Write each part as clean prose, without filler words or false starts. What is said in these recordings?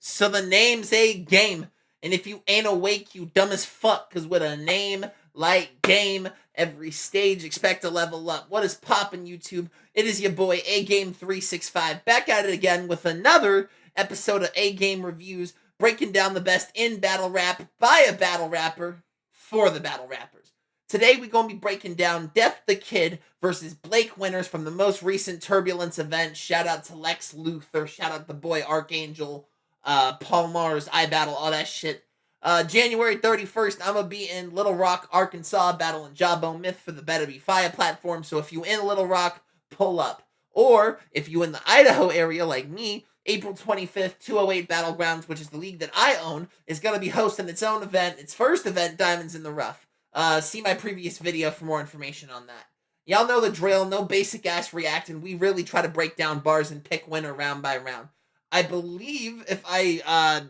So the name's Agame. And if you ain't awake, you dumb as fuck. Cause with a name like Game, every stage expect to level up. What is poppin', YouTube? It is your boy Agame365 back at it again with another episode of Agame Reviews, breaking down the best in battle rap by a battle rapper for the battle rappers. Today we're gonna be breaking down Deth the Kid versus Blake Winters from the most recent Turbulence event. Shout out to Lex Luthor, shout out the boy Archangel, Paul Mars, iBattle, all that shit. January 31st, I'm gonna be in Little Rock, Arkansas, battling Jabbo Myth for the Better Be Fire platform. So if you in Little Rock, pull up. Or if you in the Idaho area like me, April 25th, 208 Battlegrounds, which is the league that I own, is gonna be hosting its own event, its first event, Diamonds in the Rough. See my previous video for more information on that. Y'all know the drill, no basic ass reacting. We really try to break down bars and pick winner round by round. I believe if I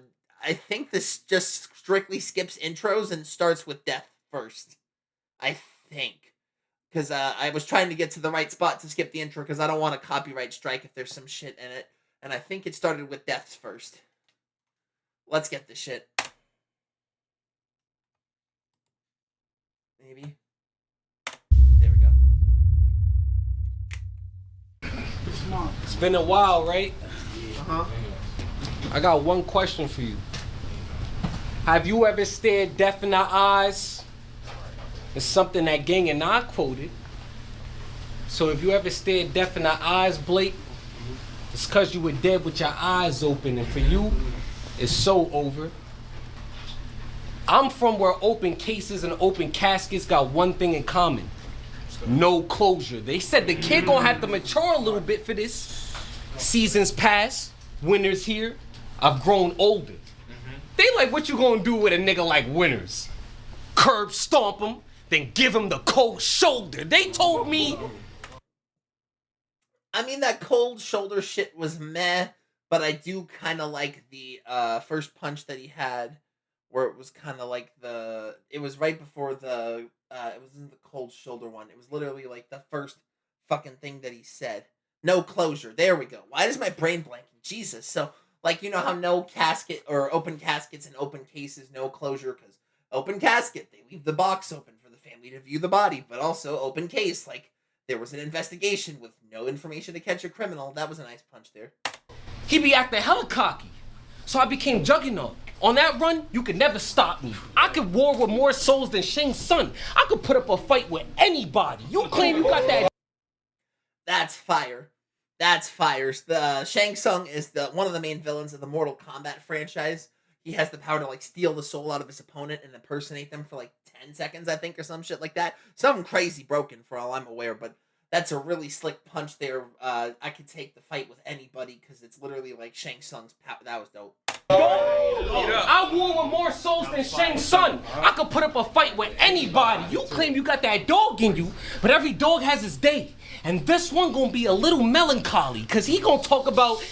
think this just strictly skips intros and starts with Deth first. I think. Because I was trying to get to the right spot to skip the intro because I don't want a copyright strike if there's some shit in it. And I think it started with Deth's first. Let's get this shit. Maybe. There we go. It's been a while, right? Uh-huh. I got one question for you. Have you ever stared Deth in the eyes? It's something that Gang and I quoted. So if you ever stared Deth in the eyes, Blake, it's because you were dead with your eyes open, and for you, it's so over. I'm from where open cases and open caskets got one thing in common. No closure. They said the kid gonna have to mature a little bit for this. Seasons pass, winter's here. I've grown older. They like, what you gonna do with a nigga like Winters? Curb stomp him, then give him the cold shoulder. They told me. I mean, that cold shoulder shit was meh, but I do kind of like the first punch that he had, where it was kind of like it was right before it wasn't the cold shoulder one. It was literally like the first fucking thing that he said. No closure. There we go. Why does my brain blanking? Jesus. So, like, you know how no casket or open caskets and open cases, no closure, because open casket, they leave the box open for the family to view the body, but also open case, like there was an investigation with no information to catch a criminal. That was a nice punch there. He be acting hella cocky. So I became Juggernaut. On that run, you could never stop me. I could war with more souls than Shang Tsung. I could put up a fight with anybody. You claim you got that. That's fire. That's fire. The Shang Tsung is one of the main villains of the Mortal Kombat franchise. He has the power to like steal the soul out of his opponent and impersonate them for like 10 seconds, I think, or some shit like that. Something crazy broken for all I'm aware, but that's a really slick punch there. I could take the fight with anybody because it's literally like Shang Tsung's power. That was dope. I war with more souls than Shang Tsung. I could put up a fight with anybody. You claim you got that dog in you, but every dog has his day. And this one gonna be a little melancholy, cause he gonna talk about,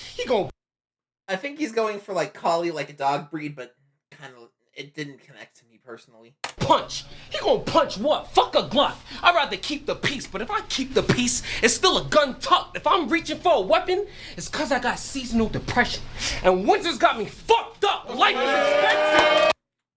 I think he's going for like collie, like a dog breed, but kind of, it didn't connect to me personally. Punch. He gonna punch what? Fuck a Glock. I'd rather keep the peace, but if I keep the peace, it's still a gun tucked. If I'm reaching for a weapon, it's cause I got seasonal depression. And Winters got me fucked up. Life is expensive.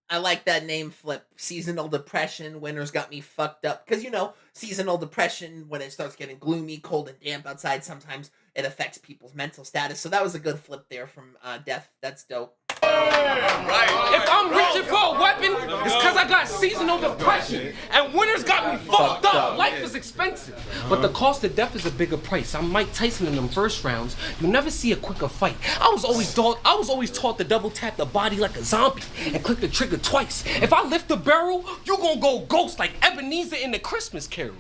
I like that name flip. Seasonal depression, Winters got me fucked up. Because, you know, seasonal depression, when it starts getting gloomy, cold, and damp outside, sometimes it affects people's mental status. So that was a good flip there from Deth. That's dope. If I'm reaching for a weapon, it's because I got seasonal depression. And Winters got me fucked up. Life is expensive. But the cost of death is a bigger price. I'm Mike Tyson in them first rounds. You never see a quicker fight. I was always taught to double tap the body like a zombie and click the trigger twice. If I lift the barrel, you gonna go ghost like Ebenezer in the Christmas Carol.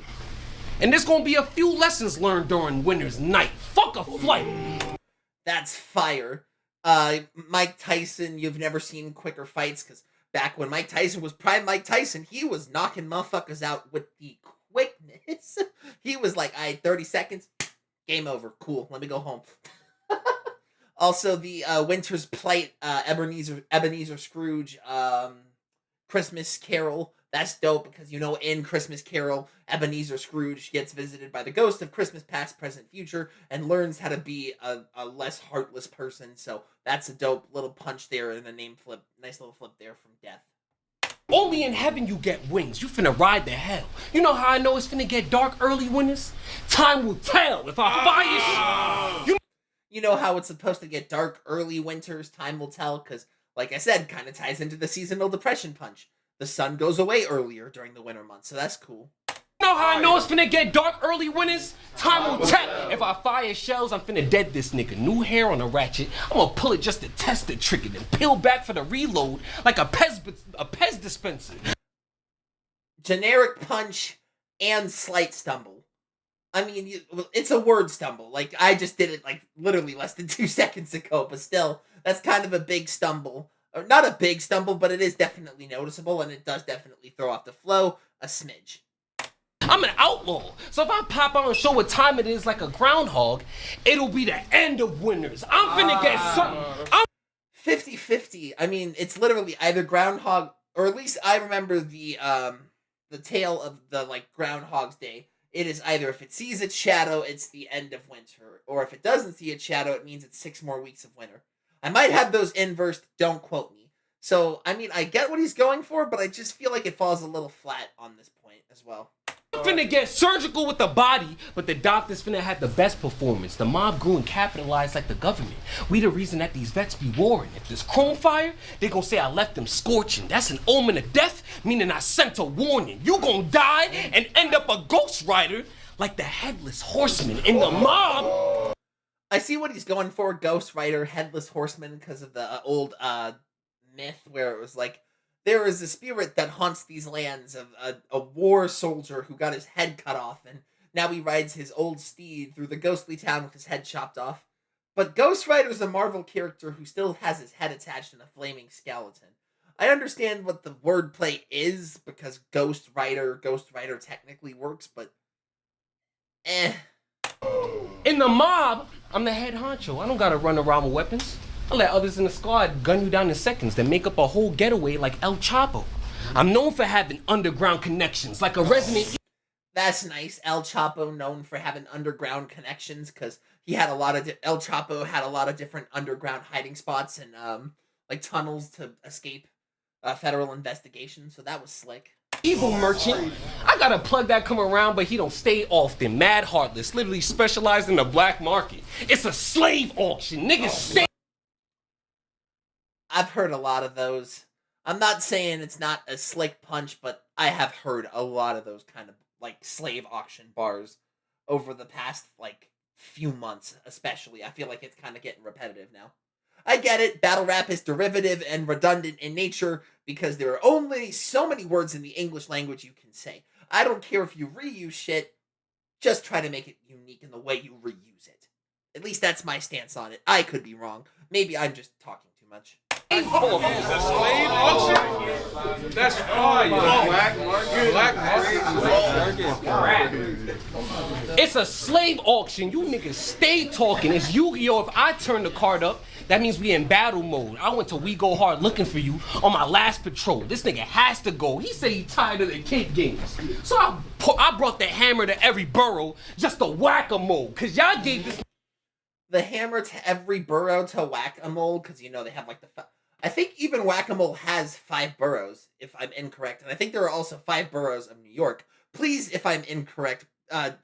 And there's gonna be a few lessons learned during Winter's night. Fuck a flight. That's fire. Mike Tyson, you've never seen quicker fights, because back when Mike Tyson was prime Mike Tyson, he was knocking motherfuckers out with the quickness. He was like, 30 seconds, game over, cool, let me go home. Also, the Winter's Plight, Ebenezer Scrooge, Christmas Carol That's dope because, in Christmas Carol, Ebenezer Scrooge gets visited by the ghost of Christmas past, present, future, and learns how to be a less heartless person. So that's a dope little punch there in the name flip. Nice little flip there from Deth. Only in heaven you get wings. You finna ride the hell. You know how I know it's finna get dark early winters? Time will tell if I fire. You know how it's supposed to get dark early winters? Time will tell, because, like I said, kind of ties into the seasonal depression punch. The sun goes away earlier during the winter months, so that's cool. You know how I know it's finna get dark early winters? Time will tell. If I fire shells, I'm finna dead this nigga. New hair on a ratchet. I'm gonna pull it just to test the trigger, then peel back for the reload like a Pez dispenser. Generic punch and slight stumble. I mean, it's a word stumble. Like, I just did it, like, literally less than 2 seconds ago, but still, that's kind of a big stumble. Or not a big stumble, but it is definitely noticeable, and it does definitely throw off the flow a smidge. I'm an outlaw, so if I pop out and show what time it is like a groundhog, it'll be the end of winters. I'm finna get something. 50-50. I mean, it's literally either groundhog, or at least I remember the tale of the, like, Groundhog's Day. It is either if it sees its shadow, it's the end of winter, or if it doesn't see its shadow, it means it's 6 more weeks of winter. I might have those inversed, don't quote me. So, I mean, I get what he's going for, but I just feel like it falls a little flat on this point as well. I'm finna get surgical with the body, but the doctors finna have the best performance. The mob grew and capitalized like the government. We the reason that these vets be warring. If there's chrome fire, they gon' say I left them scorching. That's an omen of death, meaning I sent a warning. You gon' die and end up a ghost rider like the headless horseman in the mob. I see what he's going for, Ghost Rider, Headless Horseman, because of the old myth where it was like, there is a spirit that haunts these lands of a war soldier who got his head cut off, and now he rides his old steed through the ghostly town with his head chopped off. But Ghost Rider's a Marvel character who still has his head attached in a flaming skeleton. I understand what the wordplay is, because Ghost Rider technically works, but In the mob, I'm the head honcho. I don't gotta run around with weapons. I let others in the squad gun you down in seconds, then make up a whole getaway like El Chapo. I'm known for having underground connections, like a resident. That's nice. El Chapo known for having underground connections, because he had a lot of El Chapo had a lot of different underground hiding spots and like tunnels to escape federal investigation. So that was slick. Evil merchant. I got a plug that come around, but he don't stay often. Mad heartless, literally specialized in the black market. It's a slave auction. Niggas stay. I've heard a lot of those. I'm not saying it's not a slick punch, but I have heard a lot of those kind of like slave auction bars over the past like few months, especially. I feel like it's kind of getting repetitive now. I get it, battle rap is derivative and redundant in nature because there are only so many words in the English language you can say. I don't care if you reuse shit, just try to make it unique in the way you reuse it. At least that's my stance on it. I could be wrong. Maybe I'm just talking too much. It's a slave auction? That's fire. Black market. It's a slave auction. You niggas stay talking. It's Yu-Gi-Oh! If I turn the card up, that means we in battle mode. I went to We Go Hard looking for you on my last patrol. This nigga has to go. He said he tired of the kid games. So I brought the hammer to every borough just to whack-a-mole. Cause y'all gave this... The hammer to every borough to whack-a-mole, because they have like the... I think even Whack-A-Mole has 5 boroughs, if I'm incorrect. And I think there are also 5 boroughs of New York. Please, if I'm incorrect,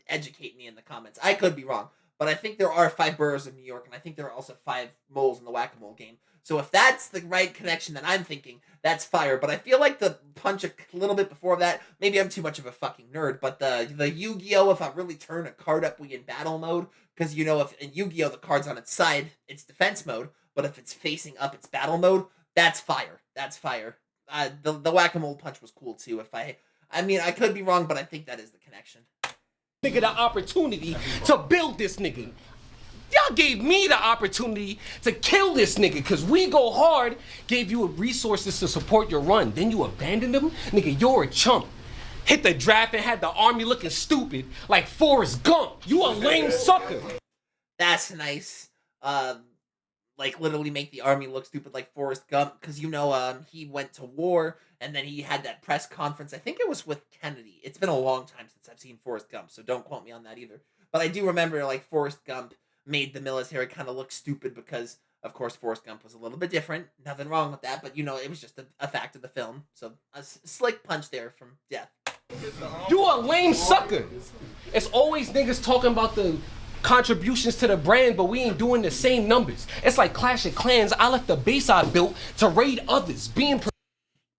educate me in the comments. I could be wrong. But I think there are 5 boroughs of New York, and I think there are also 5 moles in the Whack-A-Mole game. So if that's the right connection that I'm thinking, that's fire. But I feel like the punch a little bit before that, maybe I'm too much of a fucking nerd, but the Yu-Gi-Oh! If I really turn a card up, we in battle mode. Because, if in Yu-Gi-Oh! The card's on its side, it's defense mode. But if it's facing up, it's battle mode. That's fire. That's fire. The Whack-A-Mole punch was cool, too. I mean, I could be wrong, but I think that is the connection. Nigga the opportunity to build this nigga. Y'all gave me the opportunity to kill this nigga, because We Go Hard gave you resources to support your run. Then you abandoned them? Nigga, you're a chump. Hit the draft and had the army looking stupid like Forrest Gump. You a lame sucker. That's nice. like literally make the army look stupid like Forrest Gump, because he went to war and then he had that press conference. I think it was with Kennedy. It's been a long time since I've seen Forrest Gump, so don't quote me on that either. But I do remember like Forrest Gump made the military kind of look stupid because, of course, Forrest Gump was a little bit different. Nothing wrong with that, but it was just a fact of the film. So a slick punch there from Deth. You a lame sucker. It's always niggas talking about the contributions to the brand, but we ain't doing the same numbers. It's like Clash of Clans. I left the base I built to raid others.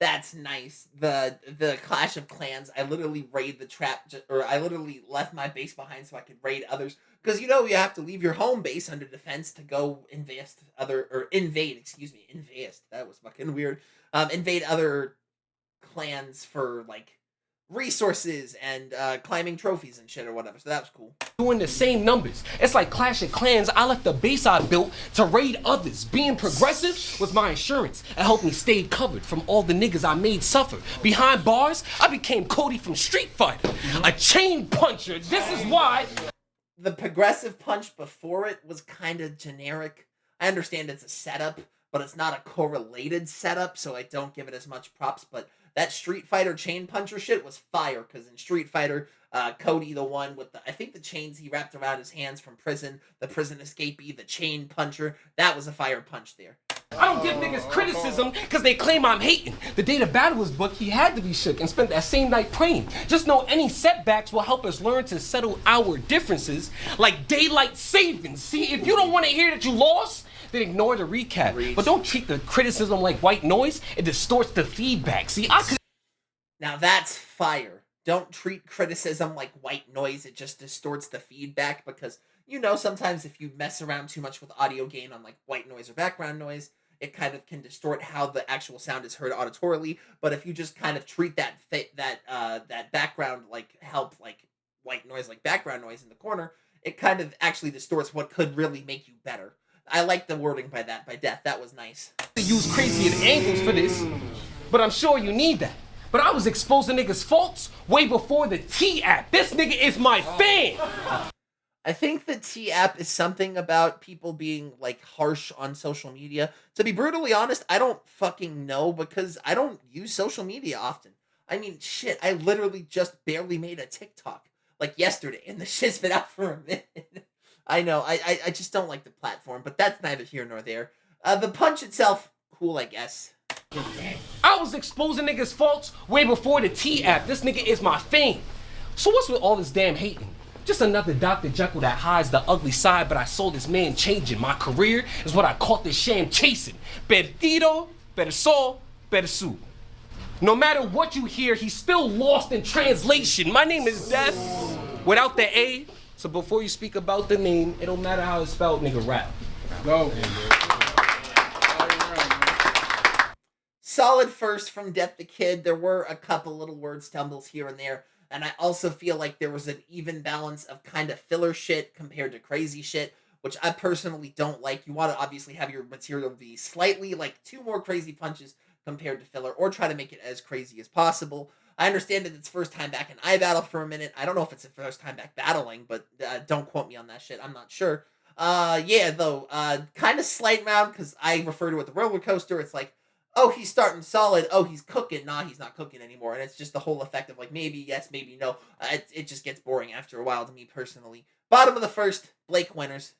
That's nice. The Clash of Clans. I literally raid the trap, or I literally left my base behind so I could raid others. Because you have to leave your home base under defense to go invade. Excuse me, invest. That was fucking weird. Invade other clans for like resources and climbing trophies and shit or whatever. So that was cool. Doing the same numbers. It's like Clash of Clans. I left the base I built to raid others. Being progressive was my insurance. It helped me stay covered from all the niggas I made suffer. Behind bars, I became Cody from Street Fighter. A chain puncher. This is why. The progressive punch before it was kind of generic. I understand it's a setup, but it's not a correlated setup, so I don't give it as much props. But that Street Fighter chain puncher shit was fire, because in Street Fighter, Cody, the one with I think the chains he wrapped around his hands from prison, the prison escapee, the chain puncher, that was a fire punch there. I don't give niggas criticism because they claim I'm hating. The day the battle was booked, he had to be shook and spent that same night praying. Just know any setbacks will help us learn to settle our differences like daylight savings. See, if you don't want to hear that you lost, then ignore the recap. Reach. But don't treat the criticism like white noise. It distorts the feedback. See, Now that's fire. Don't treat criticism like white noise. It just distorts the feedback, because sometimes if you mess around too much with audio gain on like white noise or background noise, it kind of can distort how the actual sound is heard auditorily. But if you just kind of treat that background like help, like white noise, like background noise in the corner, it kind of actually distorts what could really make you better. I like the wording by Deth. That was nice. Use crazy angles for this, but I'm sure you need that. But I was exposing niggas' faults way before the T app. This nigga is my fan. I think the T app is something about people being like harsh on social media. To be brutally honest, I don't fucking know, because I don't use social media often. I mean, shit, I literally just barely made a TikTok like yesterday, and the shit's been out for a minute. I know, I just don't like the platform, but that's neither here nor there. The punch itself, cool, I guess. I was exposing niggas' faults way before the T app. This nigga is my fan. So what's with all this damn hating? Just another Dr. Jekyll that hides the ugly side, but I saw this man changing. My career is what I caught this sham chasing. Perdido, per sol, per su. No matter what you hear, he's still lost in translation. My name is Deth, without the A. So before you speak about the name, it don't matter how it's spelled, nigga, rap. Go. Solid first from Deth the Kid. There were a couple little word stumbles here and there, and I also feel like there was an even balance of kind of filler shit compared to crazy shit, which I personally don't like. You want to obviously have your material be slightly like 2 more crazy punches compared to filler, or try to make it as crazy as possible. I understand that it's first time back in iBattle for a minute. I don't know if it's the first time back battling, but don't quote me on that shit. I'm not sure. Yeah, though, kind of slight round, because I refer to it the roller coaster. It's like, oh, he's starting solid. Oh, he's cooking. Nah, he's not cooking anymore. And it's just the whole effect of like, maybe yes, maybe no. It just gets boring after a while to me personally. Bottom of the first, Blake winners.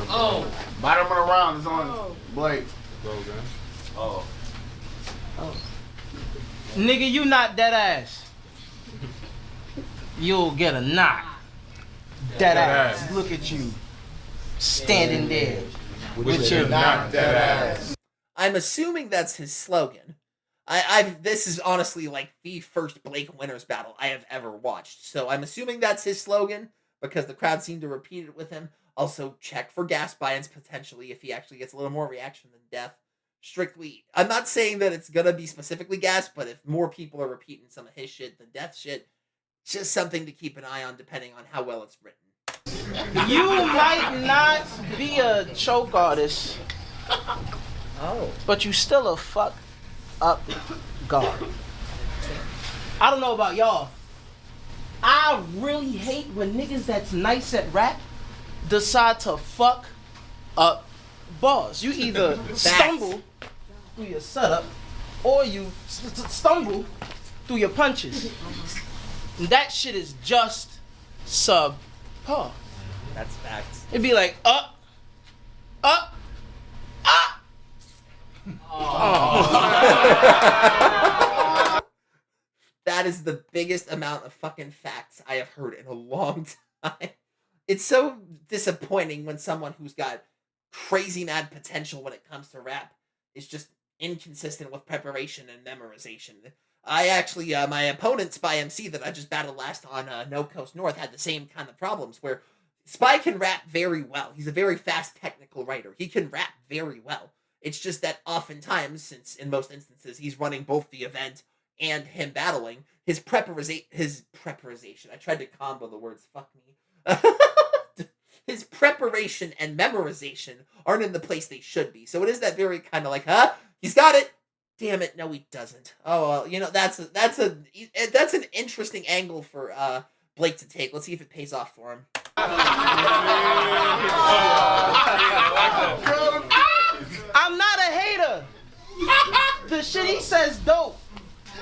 Oh, bottom of the round is on Blake. Oh. Nigga, you not that ass. You'll get a knock. That ass. Look at you. Standing there. With your Not that ass. I'm assuming that's his slogan. This is honestly like the first Blake winners battle I have ever watched. So I'm assuming that's his slogan, because the crowd seemed to repeat it with him. Also, check for gas buy-ins potentially if he actually gets a little more reaction than Deth. Strictly, I'm not saying that it's gonna be specifically gas, but if more people are repeating some of his shit than Deth shit, just something to keep an eye on depending on how well it's written. You might not be a choke artist, but you still a fuck up guard. I don't know about y'all. I really hate when niggas that's nice at rap decide to fuck up bars. You either stumble through your setup or you stumble through your punches. And that shit is just subpar. That's facts. It'd be like, up. That is the biggest amount of fucking facts I have heard in a long time. It's so disappointing when someone who's got crazy mad potential when it comes to rap is just inconsistent with preparation and memorization. I actually, my opponent, Spy MC, that I just battled last on No Coast North, had the same kind of problems where Spy can rap very well. He's a very fast technical writer. He can rap very well. It's just that oftentimes, since in most instances he's running both the event and him battling, his preparation, I tried to combo the words, fuck me. His preparation and memorization aren't in the place they should be. So it is that very kind of like, huh? He's got it. Damn it, no, he doesn't. Oh, well, you know, that's an interesting angle for Blake to take. Let's see if it pays off for him. I'm not a hater. The shit he says dope.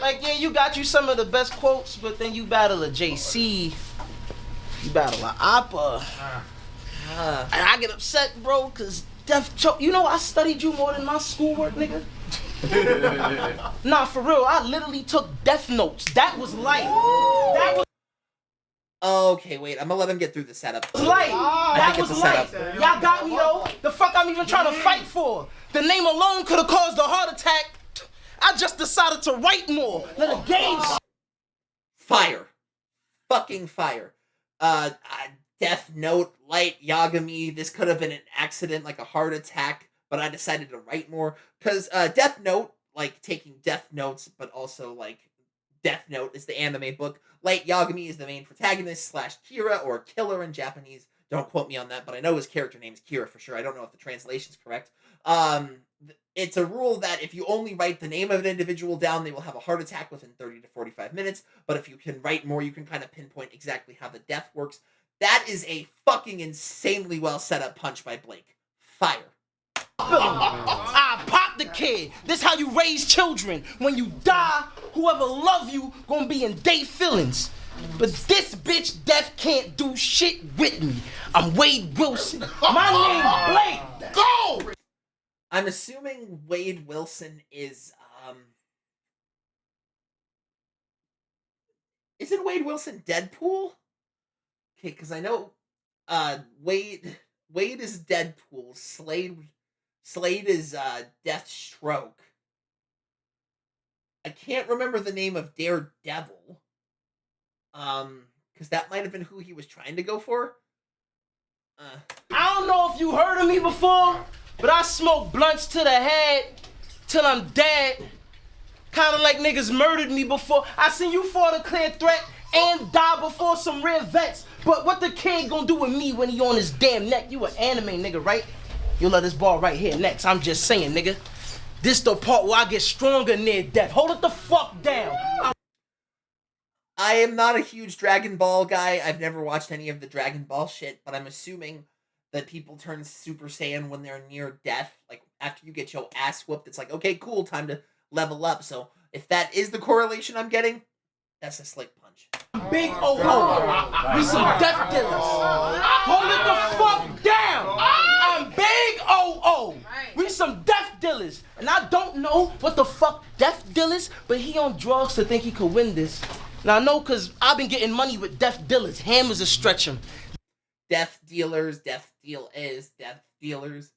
Like, yeah, you got you some of the best quotes, but then you battle a JC, you battle a Appa. And I get upset, bro, because Deth choke. You know, I studied you more than my schoolwork, nigga. Nah, for real, I literally took Death Notes. That was light. That was Okay, wait, I'm gonna let him get through the setup. light. That think was it's a light. setup. Y'all got me, though. The fuck I'm even trying to fight for? The name alone could have caused a heart attack. I just decided to write more. Let a game. Fire. Fucking fire. Death Note, light, Yagami, this could have been an accident, like a heart attack, but I decided to write more. Because Death Note, like taking Death Notes, but also like Death Note is the anime book. Light Yagami is the main protagonist / Kira, or killer in Japanese. Don't quote me on that, but I know his character name is Kira for sure. I don't know if the translation's correct. It's a rule that if you only write the name of an individual down, they will have a heart attack within 30 to 45 minutes. But if you can write more, you can kind of pinpoint exactly how the death works. That is a fucking insanely well set up punch by Blake. Fire. I pop the kid. This how you raise children. When you die, whoever love you gonna be in day feelings. But this bitch Deth can't do shit with me. I'm Wade Wilson. My name Blake. Go! I'm assuming Wade Wilson is, isn't Wade Wilson Deadpool? Okay, because I know, Wade is Deadpool. Slade is, Deathstroke. I can't remember the name of Daredevil. Because that might have been who he was trying to go for. I don't know if you heard of me before, but I smoke blunts to the head till I'm dead. Kinda like niggas murdered me before. I seen you for the clear threat and die before some real vets. But what the kid gonna do with me when he on his damn neck? You an anime nigga, right? You let this ball right here next. I'm just saying, nigga. This the part where I get stronger near death. Hold it the fuck down. I am not a huge Dragon Ball guy. I've never watched any of the Dragon Ball shit, but I'm assuming that people turn Super Saiyan when they're near death. Like, after you get your ass whooped, it's like, okay, cool, time to level up. So, if that is the correlation I'm getting, that's a slick punch. Big O-O. We some death dealers. Hold it the fuck down. I'm Big O-O. We some death dealers. And I don't know what the fuck death dealers, but he on drugs to think he could win this. Now I know cause I've been getting money with death dealers. Hammers will stretch him. Death dealers, death deal is, death dealers.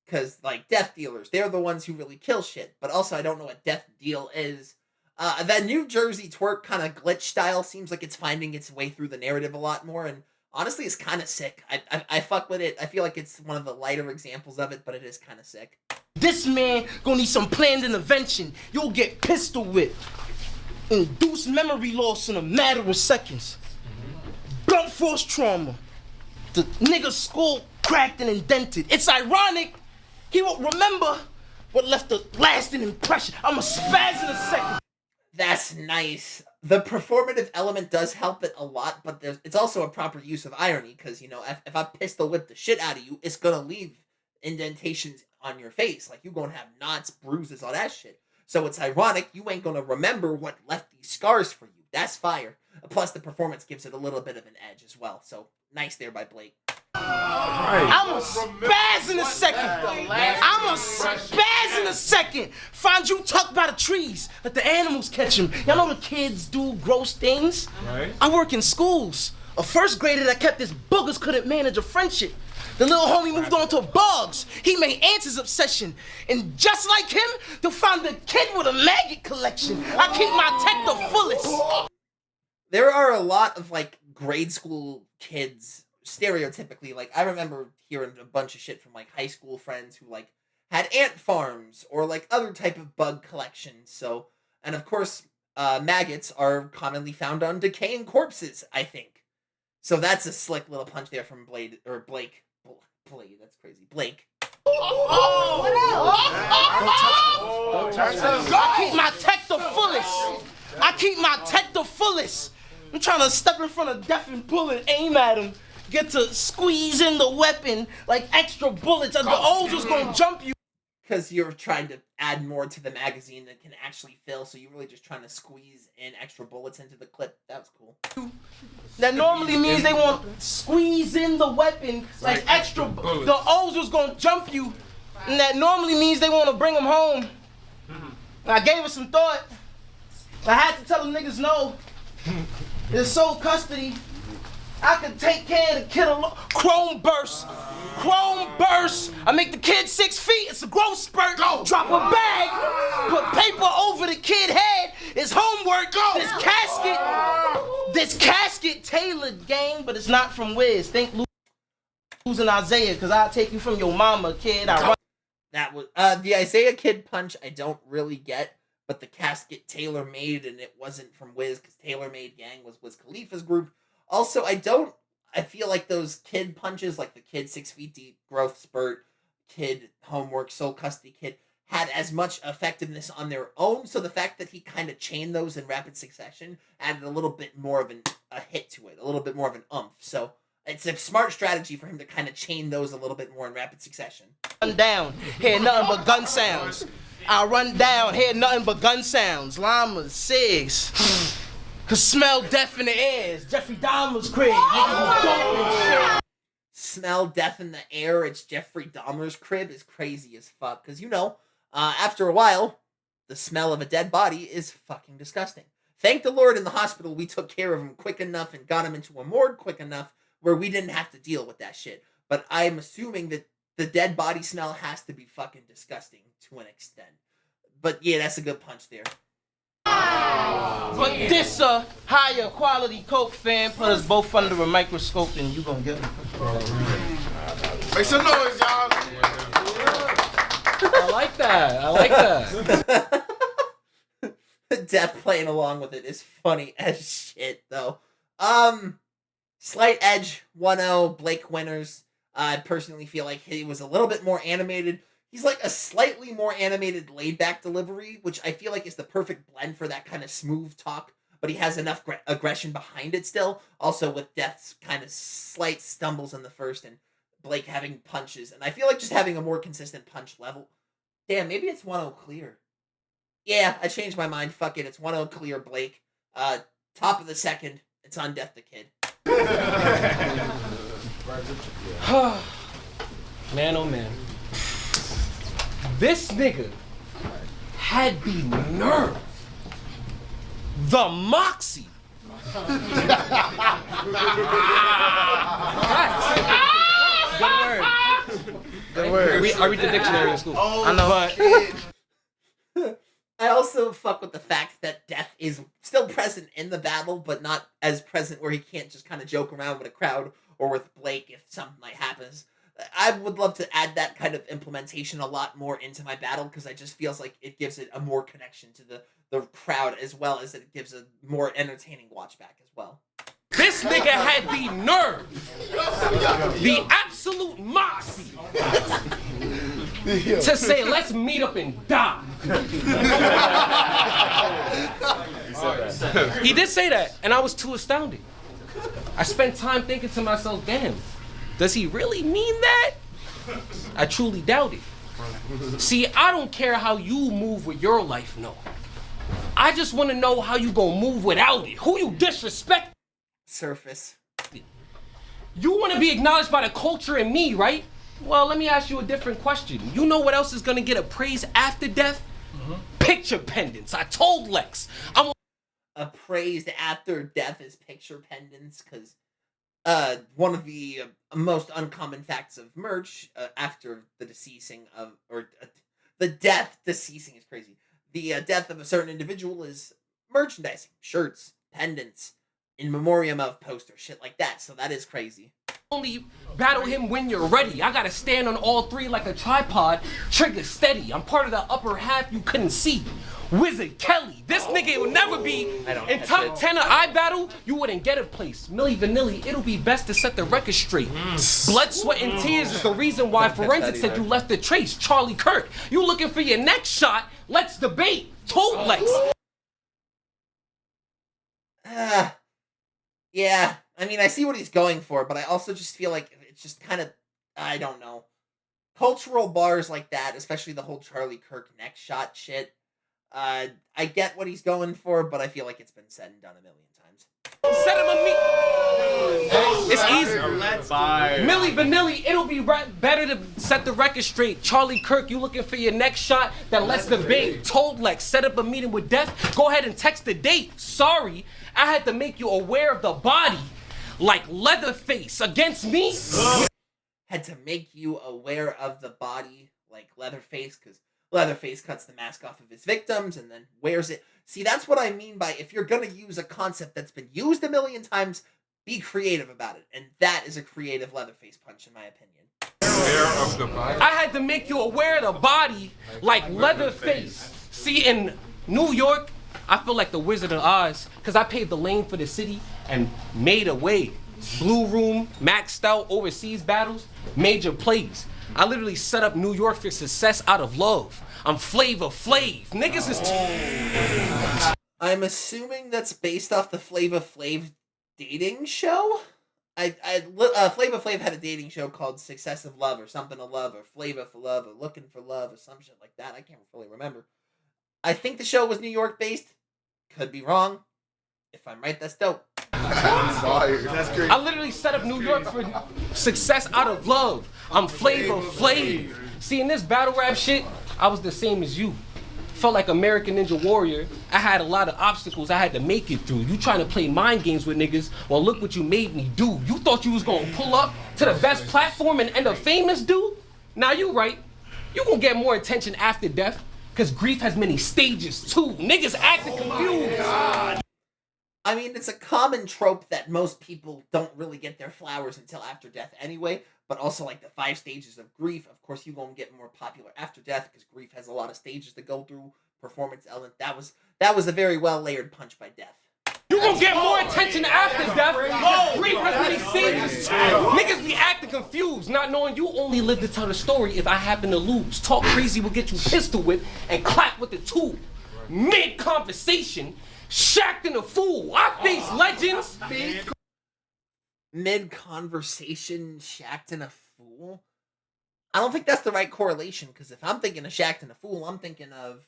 Cause, like, death dealers, they're the ones who really kill shit. But also, I don't know what death deal is. That New Jersey twerk kind of glitch style seems like it's finding its way through the narrative a lot more, and honestly, it's kind of sick. I fuck with it. I feel like it's one of the lighter examples of it, but it is kind of sick. This man gonna need some planned intervention. You'll get pistol whipped. Induced memory loss in a matter of seconds. Blunt force trauma. The nigga's skull cracked and indented. It's ironic. He won't remember what left a lasting impression. I'ma spaz in a second. That's nice. The performative element does help it a lot, but it's also a proper use of irony, because, you know, if I pistol whip the shit out of you, it's gonna leave indentations on your face. Like, you're gonna have knots, bruises, all that shit. So it's ironic you ain't gonna remember what left these scars for you. That's fire. Plus, the performance gives it a little bit of an edge as well. So, nice there by Blake. I'm a spaz in a second. I'm a spaz in a second. Find you tucked by the trees. Let the animals catch him. Y'all know the kids do gross things? Right. I work in schools. A first grader that kept his boogers couldn't manage a friendship. The little homie moved on to bugs. He made ants his obsession. And just like him, they'll find the kid with a maggot collection. I keep my tech the fullest. There are a lot of, like, grade school kids, stereotypically. Like, I remember hearing a bunch of shit from, like, high school friends who, like, had ant farms or, like, other type of bug collections. So, and of course, maggots are commonly found on decaying corpses, I think. So that's a slick little punch there from Blade, or Blake. Blade, that's crazy. Blake. I keep my tech the fullest. I keep my tech the fullest. I'm trying to step in front of Deth and pull it, aim at him, get to squeeze in the weapon like extra bullets, and the O's was gonna jump you. Because you're trying to add more to the magazine that can actually fill, so you're really just trying to squeeze in extra bullets into the clip. That was cool. That normally means they want to squeeze in the weapon like extra bullets. The O's was gonna jump you, and that normally means they want to bring him home. I gave it some thought. I had to tell them niggas no. It's sole custody. I can take care of the kid alone. Chrome burst. Chrome burst. I make the kid 6 feet. It's a growth spurt. Go. Drop a bag. Put paper over the kid head. It's homework. Go. This casket tailored, gang, but it's not from Wiz. Think losing Isaiah, because I'll take you from your mama, kid. That was the Isaiah Kid punch I don't really get, but the casket Taylor made, and it wasn't from Wiz, because Taylor Made Gang was Wiz Khalifa's group. Also, I feel like those kid punches, like the kid 6 feet deep, growth spurt, kid homework, sole custody kid, had as much effectiveness on their own. So the fact that he kind of chained those in rapid succession added a little bit more of a hit to it, a little bit more of an umph. So it's a smart strategy for him to kind of chain those a little bit more in rapid succession. Run down, hear nothing but gun sounds. I run down, hear nothing but gun sounds. Llamas, cigs. Cause smell death in the air. It's Jeffrey Dahmer's crib. Smell death in the air. It's Jeffrey Dahmer's crib is crazy as fuck. Cause, you know, after a while, the smell of a dead body is fucking disgusting. Thank the Lord in the hospital we took care of him quick enough and got him into a morgue quick enough where we didn't have to deal with that shit. But I'm assuming that the dead body smell has to be fucking disgusting to an extent. But yeah, that's a good punch there. But this higher quality Coke fan put us both under a microscope, and you gonna get it. Make some noise, y'all. I like that. I like that. Deth playing along with it is funny as shit, though. Slight edge, 1-0, Blake winners. I personally feel like he was a little bit more animated. He's like a slightly more animated, laid-back delivery, which I feel like is the perfect blend for that kind of smooth talk, but he has enough aggression behind it still. Also with Deth's kind of slight stumbles in the first, and Blake having punches, and I feel like just having a more consistent punch level. Damn, maybe it's 1-0 clear. Yeah, I changed my mind. Fuck it, it's 1-0 clear, Blake. Top of the second, it's on Deth the Kid. Man, oh man. This nigga had the nerve, the moxie. Good word. Good word. I read the dictionary in school. I know. But I also fuck with the fact that Deth is still present in the battle, but not as present where he can't just kind of joke around with a crowd or with Blake if something like happens. I would love to add that kind of implementation a lot more into my battle, because I just feels like it gives it a more connection to the crowd, as well as it gives a more entertaining watch back as well. This nigga had the nerve, the absolute moxie, to say, let's meet up and die. said that. He did say that, and I was too astounded. I spent time thinking to myself, damn, does he really mean that? I truly doubt it. See, I don't care how you move with your life, no. I just want to know how you gonna move without it. Who you disrespect? Surface. You want to be acknowledged by the culture and me, right? Well, let me ask you a different question. You know what else is gonna get appraised after death? Picture pendants. I told Lex. Appraised after death is picture pendants, because one of the most uncommon facts of merch after the deceasing of, or the death, deceasing is crazy. The death of a certain individual is merchandising, shirts, pendants, in memoriam of posters, shit like that. So that is crazy. Only battle him when you're ready. I gotta stand on all three like a tripod, trigger steady. I'm part of the upper half you couldn't see. Wizard Kelly, this nigga will never be in top 10 of iBattle. You wouldn't get a place. Milli Vanilli, it'll be best to set the record straight. Blood, sweat, and tears is the reason why forensics said you left a trace. Charlie Kirk, you looking for your next shot? Let's debate. Told Lex. Yeah, I mean, I see what he's going for, but I also just feel like it's just kind of, I don't know. Cultural bars like that, especially the whole Charlie Kirk neck shot shit, I get what he's going for, but I feel like it's been said and done a million times. Set him a meet. It's easy. Milli Vanilli, it'll be better to set the record straight. Charlie Kirk, you looking for your next shot? Then let's debate. Told Lex, set up a meeting with Deth. Go ahead and text the date. Sorry, I had to make you aware of the body. Like Leatherface against me. Had to make you aware of the body like Leatherface, because Leatherface cuts the mask off of his victims and then wears it. See, that's what I mean by if you're gonna use a concept that's been used a million times, be creative about it. And that is a creative Leatherface punch, in my opinion. Aware of the body? I had to make you aware of the body like Leatherface. See, in New York, I feel like the Wizard of Oz, because I paved the lane for the city and made a way. Blue Room, maxed out overseas battles, major plays. I literally set up New York for success out of love. I'm Flavor Flav. Niggas is... I'm assuming that's based off the Flavor Flav dating show? Flavor Flav had a dating show called Success of Love or something of love or Flavor for Love or Looking for Love or some shit like that. I can't really remember. I think the show was New York based. Could be wrong. If I'm right, that's dope. That's great. I literally set up New York for success out of love. I'm Flavor Flav. See, in this battle rap shit, I was the same as you. Felt like American Ninja Warrior. I had a lot of obstacles I had to make it through. You trying to play mind games with niggas? Well, look what you made me do. You thought you was gonna pull up to the best platform and end up famous, dude? Now you right. You gonna get more attention after death, cause grief has many stages too. Niggas acting confused. I mean, it's a common trope that most people don't really get their flowers until after death anyway, but also like the 5 stages of grief. Of course, you gonna get more popular after death because grief has a lot of stages to go through. Performance element. That was a very well layered punch by Deth. You gonna get more attention after death. Grief has many stages. Niggas be acting confused, not knowing you only live to tell the story if I happen to lose. Talk crazy will get you pistol whipped and clap with the tool. Mid-conversation, shacked in a fool. I face legends. Mid-conversation, shacked in a fool? I don't think that's the right correlation, because if I'm thinking of shacked in a fool, I'm thinking of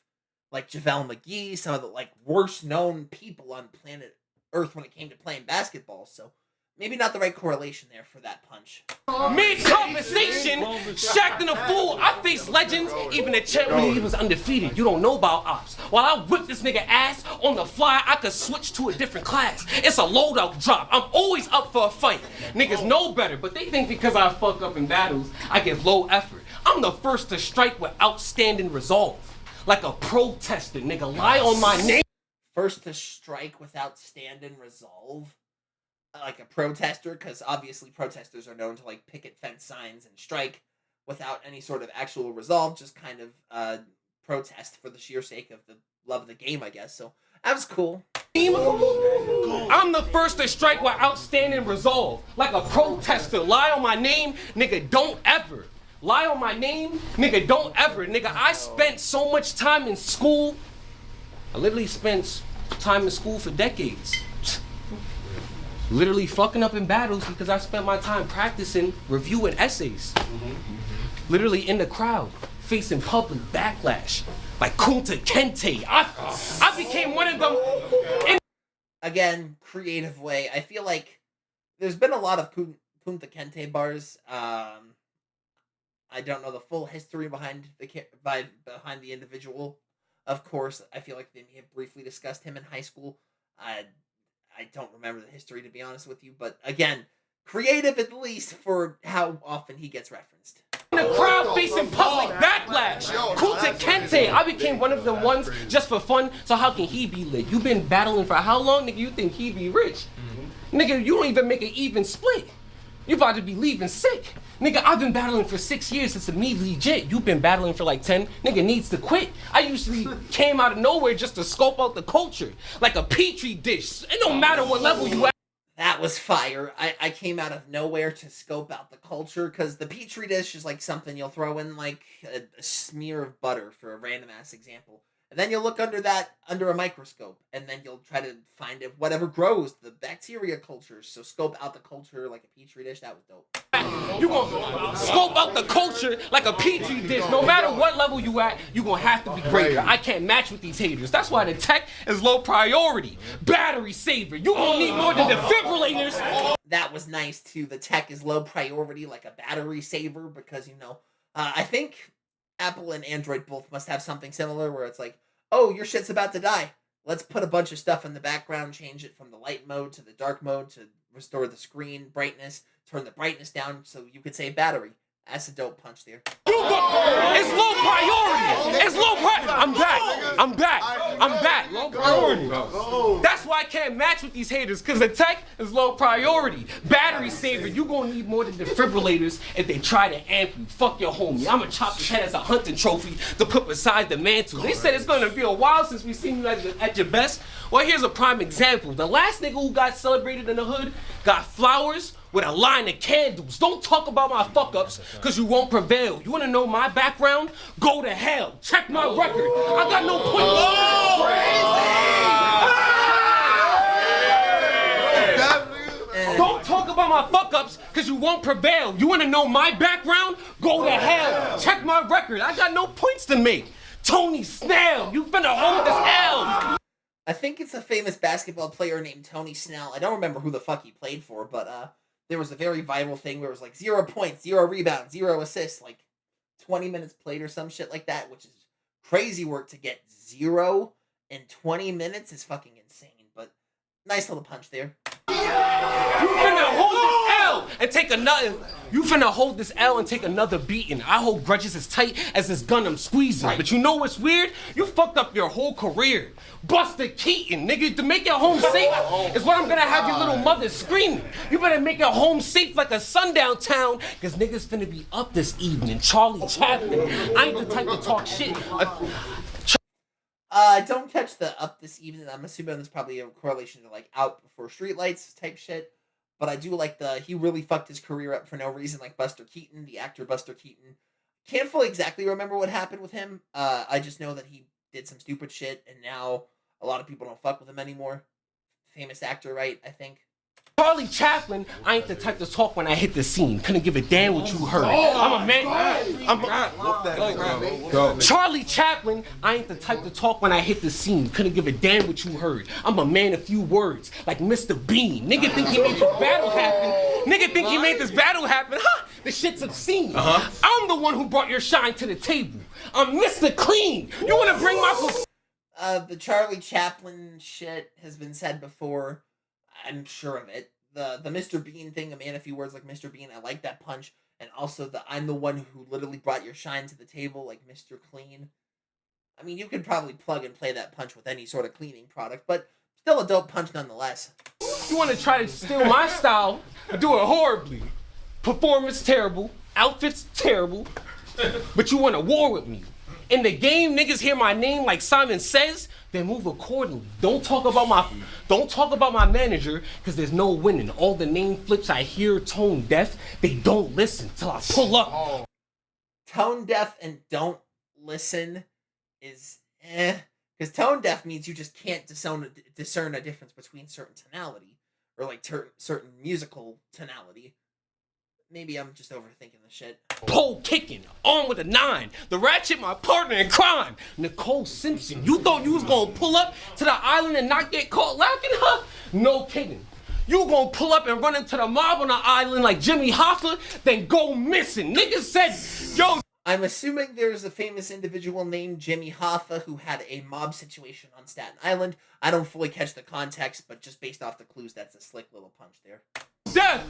like JaVale McGee, some of the like worst known people on planet Earth when it came to playing basketball. So maybe not the right correlation there for that punch. Mid-conversation, shacked in a fool. I face legends, even the champ when he was undefeated. You don't know about ops. While I whip this nigga ass on the fly, I could switch to a different class. It's a loadout drop. I'm always up for a fight. Niggas know better, but they think because I fuck up in battles, I give low effort. I'm the first to strike with outstanding resolve. Like a protester, nigga, lie on my name. First to strike without standing resolve? Like a protester, because obviously protesters are known to like picket fence signs and strike without any sort of actual resolve, just kind of protest for the sheer sake of the love of the game, I guess. So that was cool. I'm the first to strike with outstanding resolve. Like a protester, lie on my name, nigga, don't ever. Lie on my name, nigga, don't ever. Nigga, I spent so much time in school. I literally spent time in school for decades. Literally fucking up in battles because I spent my time practicing, reviewing essays. Literally in the crowd, facing public backlash. Like Kunta Kinte. I became one of them. Again, creative way. I feel like there's been a lot of Kunta Kinte bars. I don't know the full history behind the individual. Of course, I feel like they may have briefly discussed him in high school. I don't remember the history, to be honest with you. But again, creative at least for how often he gets referenced. In the crowd facing public backlash. Kunta Kinte. I became one of them ones just for fun. So how can he be lit? You been battling for how long, nigga? You think he be rich? Nigga, you don't even make an even split. You about to be leaving sick. Nigga, I've been battling for 6 years. It's me legit. You've been battling for like 10. Nigga needs to quit. I usually came out of nowhere just to scope out the culture. Like a petri dish. It don't matter what level you at. That was fire. I came out of nowhere to scope out the culture, because the petri dish is like something you'll throw in like a smear of butter, for a random ass example. And then you'll look under a microscope, and then you'll try to find it, whatever grows, the bacteria cultures. So scope out the culture like a petri dish. That was dope. You gonna scope out the culture like a petri dish. No matter what level you at, you gonna have to be greater. I can't match with these haters. That's why the tech is low priority. Battery saver. You gonna need more than defibrillators. That was nice too. The tech is low priority like a battery saver, because I think Apple and Android both must have something similar where it's like, oh, your shit's about to die. Let's put a bunch of stuff in the background, change it from the light mode to the dark mode to restore the screen brightness, turn the brightness down so you could save battery. That's a dope punch there. It's low priority. It's low priority. I'm back. Low priority. That's why I can't match with these haters, because the tech is low priority. Battery saver. You gonna need more than defibrillators if they try to amp you. Fuck your homie. I'ma chop his head as a hunting trophy to put beside the mantle. They said it's gonna be a while since we seen you at your best. Well, here's a prime example. The last nigga who got celebrated in the hood got flowers with a line of candles. Don't talk about my fuck-ups, because you won't prevail. You want to know my background? Go to hell. Check my record. I got no point. Don't talk about my fuck-ups, because you won't prevail. You want to know my background? Go to hell. Check my record. I got no points to make. Tony Snell, you finna hold this L. I think it's a famous basketball player named Tony Snell. I don't remember who the fuck he played for, but there was a very viral thing where it was like 0 points, 0 rebounds, 0 assists, like 20 minutes played or some shit like that, which is crazy work. To get 0 in 20 minutes is fucking insane, but nice little punch there. You finna hold this L and take another. You finna hold this L and take another beating. I hold grudges as tight as this gun I'm squeezing. But you know what's weird? You fucked up your whole career. Buster Keaton, nigga, to make your home safe is what I'm gonna have your little mother screaming. You better make your home safe like a sundown town, because niggas finna be up this evening. Charlie Chaplin, I ain't the type to talk shit. I don't catch the up this evening. I'm assuming there's probably a correlation to like out before streetlights type shit. But I do like he really fucked his career up for no reason, like Buster Keaton, the actor Buster Keaton. Can't fully exactly remember what happened with him. I just know that he did some stupid shit, and now a lot of people don't fuck with him anymore. Famous actor, right? I think. Charlie Chaplin, I ain't the type to talk when I hit the scene. Couldn't give a damn what you heard. I'm a man. Charlie Chaplin, I ain't the type to talk when I hit the scene. Couldn't give a damn what you heard. I'm a man of few words, like Mr. Bean. Nigga think he made this battle happen. Huh? The shit's obscene. I'm the one who brought your shine to the table. I'm Mr. Clean. You wanna bring my... The Charlie Chaplin shit has been said before. I'm sure of it. The Mr. Bean thing, a man of few words like Mr. Bean, I like that punch. And also I'm the one who literally brought your shine to the table, like Mr. Clean. I mean, you could probably plug and play that punch with any sort of cleaning product, but still a dope punch nonetheless. You want to try to steal my style, do it horribly. Performance terrible, outfits terrible, but you want to war with me. In the game, niggas hear my name like Simon Says, then move accordingly. Don't talk about my manager, because there's no winning. All the name flips I hear tone deaf, they don't listen till I pull up. Tone deaf and don't listen is Because tone deaf means you just can't discern a difference between certain tonality or like certain musical tonality. Maybe I'm just overthinking the shit. Pole kicking, armed with a 9. The ratchet, my partner in crime. Nicole Simpson. You thought you was gonna pull up to the island and not get caught lacking, huh? No kidding. You gonna pull up and run into the mob on the island like Jimmy Hoffa, then go missing. Niggas said, yo. I'm assuming there's a famous individual named Jimmy Hoffa who had a mob situation on Staten Island. I don't fully catch the context, but just based off the clues, that's a slick little punch there. Deth,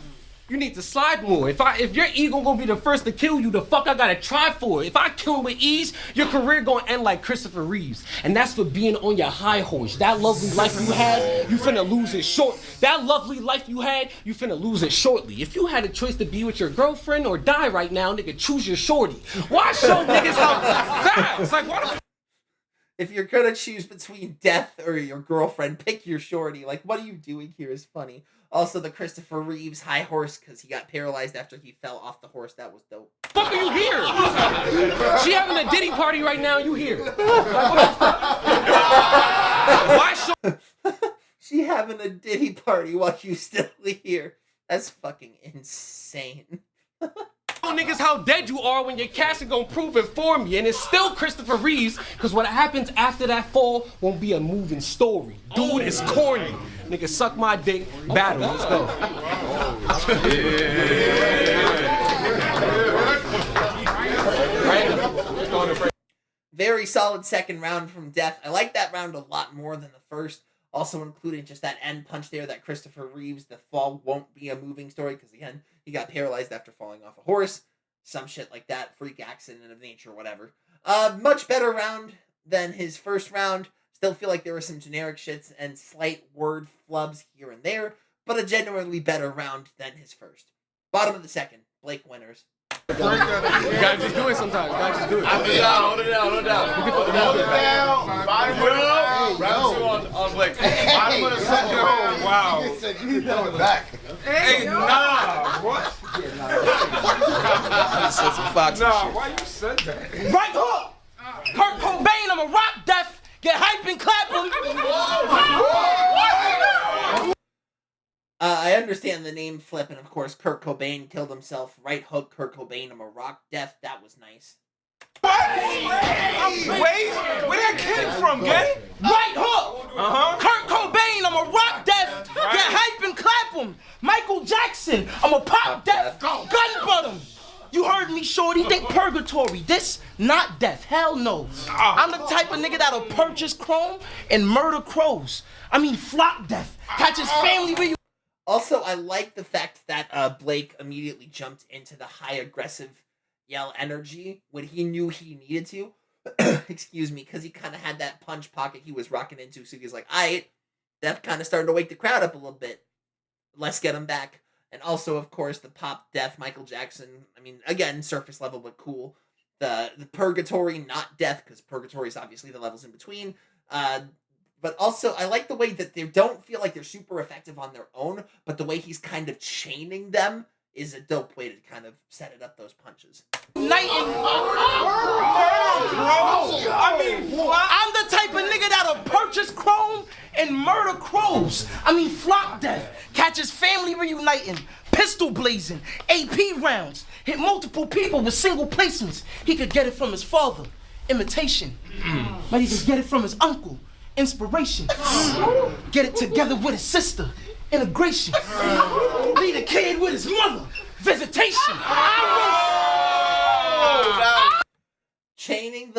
you need to slide more. If your ego gonna be the first to kill you, the fuck I gotta try for it. If I kill him with ease, your career gonna end like Christopher Reeves. And that's for being on your high horse. That lovely life you had, you finna lose it short. That lovely life you had, you finna lose it shortly. If you had a choice to be with your girlfriend or die right now, nigga, choose your shorty. Why show niggas how fast? Like, what the If you're gonna choose between death or your girlfriend, pick your shorty. Like, what are you doing here is funny. Also, the Christopher Reeves high horse, because he got paralyzed after he fell off the horse. That was dope. fuck are you here? She having a Diddy party right now, you here. Like, what the fuck? Why show... She having a Diddy party while you still here. That's fucking insane. Niggas how dead you are when your casting gon' prove it for me, and it's still Christopher Reeves, cause what happens after that fall won't be a moving story. Dude is corny. Nigga, suck my dick, battle, let's go. Very solid second round from Deth. I like that round a lot more than the first. Also including just that end punch there that Christopher Reeves, the fall won't be a moving story, because again, he got paralyzed after falling off a horse. Some shit like that, freak accident of nature, whatever. Much better round than his first round. Still feel like there were some generic shits and slight word flubs here and there, but a genuinely better round than his first. Bottom of the second, Blake winners. You gotta just do it sometimes. You gotta just do it. Hold it down. Hold it down. Bottom of the round 2 on Blake. Bottom of the second round. Wow. You said you need to back. Hey, nah. What? Said some fox Nah, shit. why you said that? Right hook! Kurt Cobain, I'm a rock death. Get hype and clap him. I understand the name flip, and of course, Kurt Cobain killed himself. Right hook, Kurt Cobain, I'm a rock death. That was nice. What? Wait, where that came from, gang? Right hook! Kurt Cobain, I'm a rock death. Get hype and clap him. Michael Jackson, I'm a pop death. Gun butt him. You heard me, shorty. Think purgatory. This, not death. Hell no. I'm the type of nigga that'll purchase chrome and murder crows. I mean, flock death. Catch his family where you. Also, I like the fact that Blake immediately jumped into the high aggressive yell energy when he knew he needed to. Excuse me, because he kind of had that punch pocket he was rocking into, so he was like, aight, that kind of started to wake the crowd up a little bit. Let's get him back. And also, of course, the pop death, Michael Jackson. I mean, again, surface level, but cool. The purgatory, not death, because purgatory is obviously the levels in between. But also, I like the way that they don't feel like they're super effective on their own, but the way he's kind of chaining them is a dope way to kind of set it up, those punches. I'm the type of nigga that'll purchase chrome and murder crows. I mean, flock death. Catch his family reuniting. Pistol blazing. AP rounds. Hit multiple people with single placements. He could get it from his father. Imitation. Might even get it from his uncle. Inspiration. Get it together with his sister. Integration. Lead a kid with his mother. Visitation. Chaining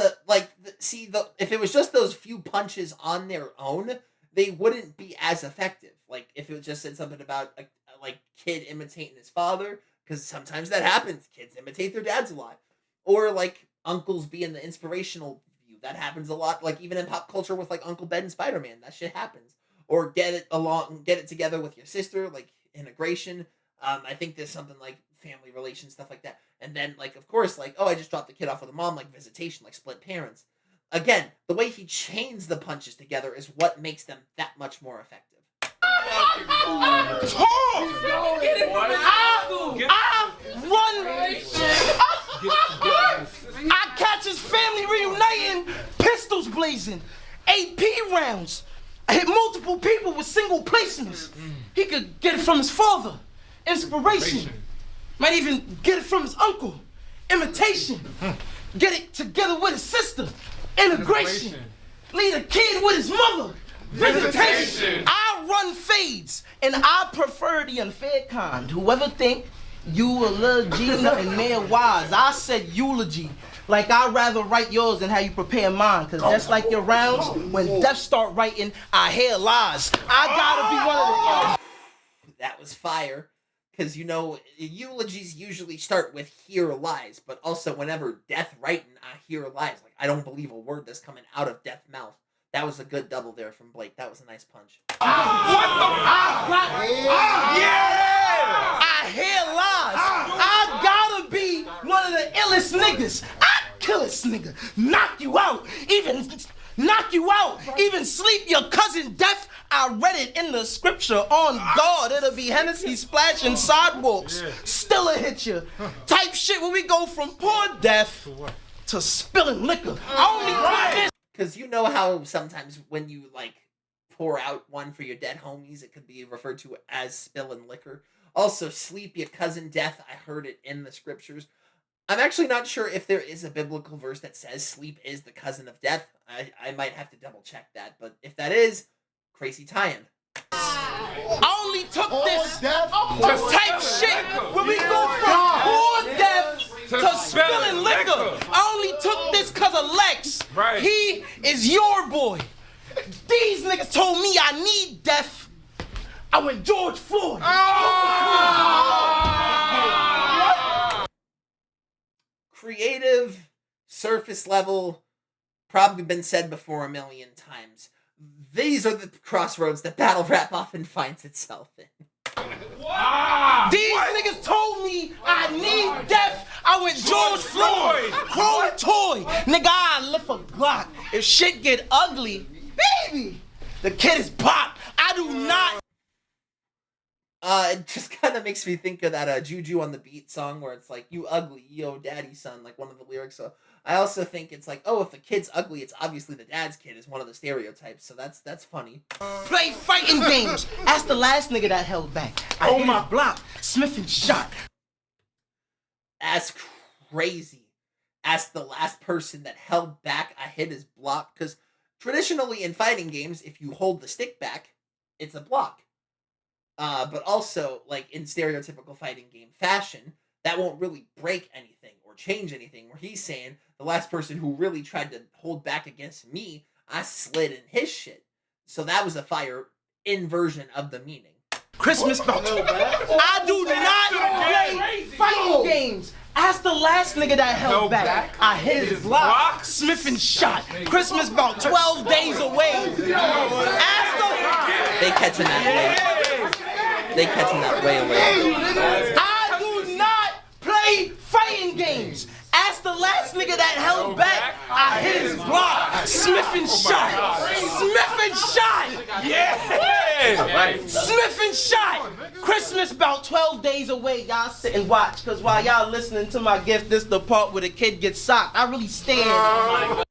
if it was just those few punches on their own, they wouldn't be as effective. Like, if it just said something about a kid imitating his father, because sometimes that happens. Kids imitate their dads a lot. Or, like, uncles being the inspirational view. That happens a lot, like, even in pop culture with, like, Uncle Ben and Spider-Man. That shit happens. Or get it together with your sister, like, integration. I think there's something like family relations, stuff like that. And then, like, of course, like, oh, I just dropped the kid off with a mom, like visitation, like split parents. Again, the way he chains the punches together is what makes them that much more effective. I catch his family reuniting, pistols blazing. AP rounds. I hit multiple people with single placements. He could get it from his father. Inspiration. Might even get it from his uncle. Imitation. Get it together with his sister. Integration. Lead a kid with his mother. Visitation. I run fades, and I prefer the unfair kind. Whoever think you a little G, nothing mere wise. I said eulogy. Like I'd rather write yours than how you prepare mine. Cause just like your rounds, when Deth start writing, I hear lies. I gotta be one of the... That was fire. Cause you know, eulogies usually start with hear lies, but also whenever Deth writing, I hear lies. Like I don't believe a word that's coming out of Deth's mouth. That was a good double there from Blake. That was a nice punch. I hear lies. I gotta be one of the illest niggas. I kill this nigga, knock you out, even sleep your cousin Deth. I read it in the scripture on God. It'll be Hennessy splashing sidewalks. Still a hit you. Type shit where we go from poor Deth to spilling liquor. I only put this. Cause you know how sometimes when you like pour out one for your dead homies, it could be referred to as spilling liquor. Also, sleep your cousin Deth. I heard it in the scriptures. I'm actually not sure if there is a biblical verse that says sleep is the cousin of death. I might have to double check that, but if that is, crazy tie-in. I only took this to type shit when we go from poor Deth to spilling liquor. I only took this cause of Lex. Right. He is your boy. These niggas told me I need Deth. I went George Floyd. Creative, surface level, probably been said before a million times. These are the crossroads that battle rap often finds itself in. These niggas told me I need Deth. I went George Floyd. Chrome toy. Nigga, I lift a Glock. If shit get ugly, baby, the kid is pop. I do not. It just kind of makes me think of that Juju on the Beat song where it's like, you ugly, yo daddy son, like one of the lyrics. So I also think it's like, oh, if the kid's ugly, it's obviously the dad's kid is one of the stereotypes. So that's funny. Play fighting games. Ask the last nigga that held back. I hit my block. Smith and shot. That's crazy. Ask the last person that held back, I hit his block. Because traditionally in fighting games, if you hold the stick back, it's a block. But also, like, in stereotypical fighting game fashion, that won't really break anything or change anything. Where he's saying, the last person who really tried to hold back against me, I slid in his shit. So that was a fire inversion of the meaning. Christmas belt. I do not play fighting games. Ask the last nigga that held back. I hit his block. Smith and shot. Christmas belt 12 days away. Ask the... They catching that way. They catching that way away. I do not play fighting games. Ask the last nigga that held back. I hit his block. Smith and shot. Smith and shot. Yeah. Smith and shot. Christmas about 12 days away. Y'all sit and watch. Because while y'all listening to my gift, this the part where the kid gets socked. I really stand.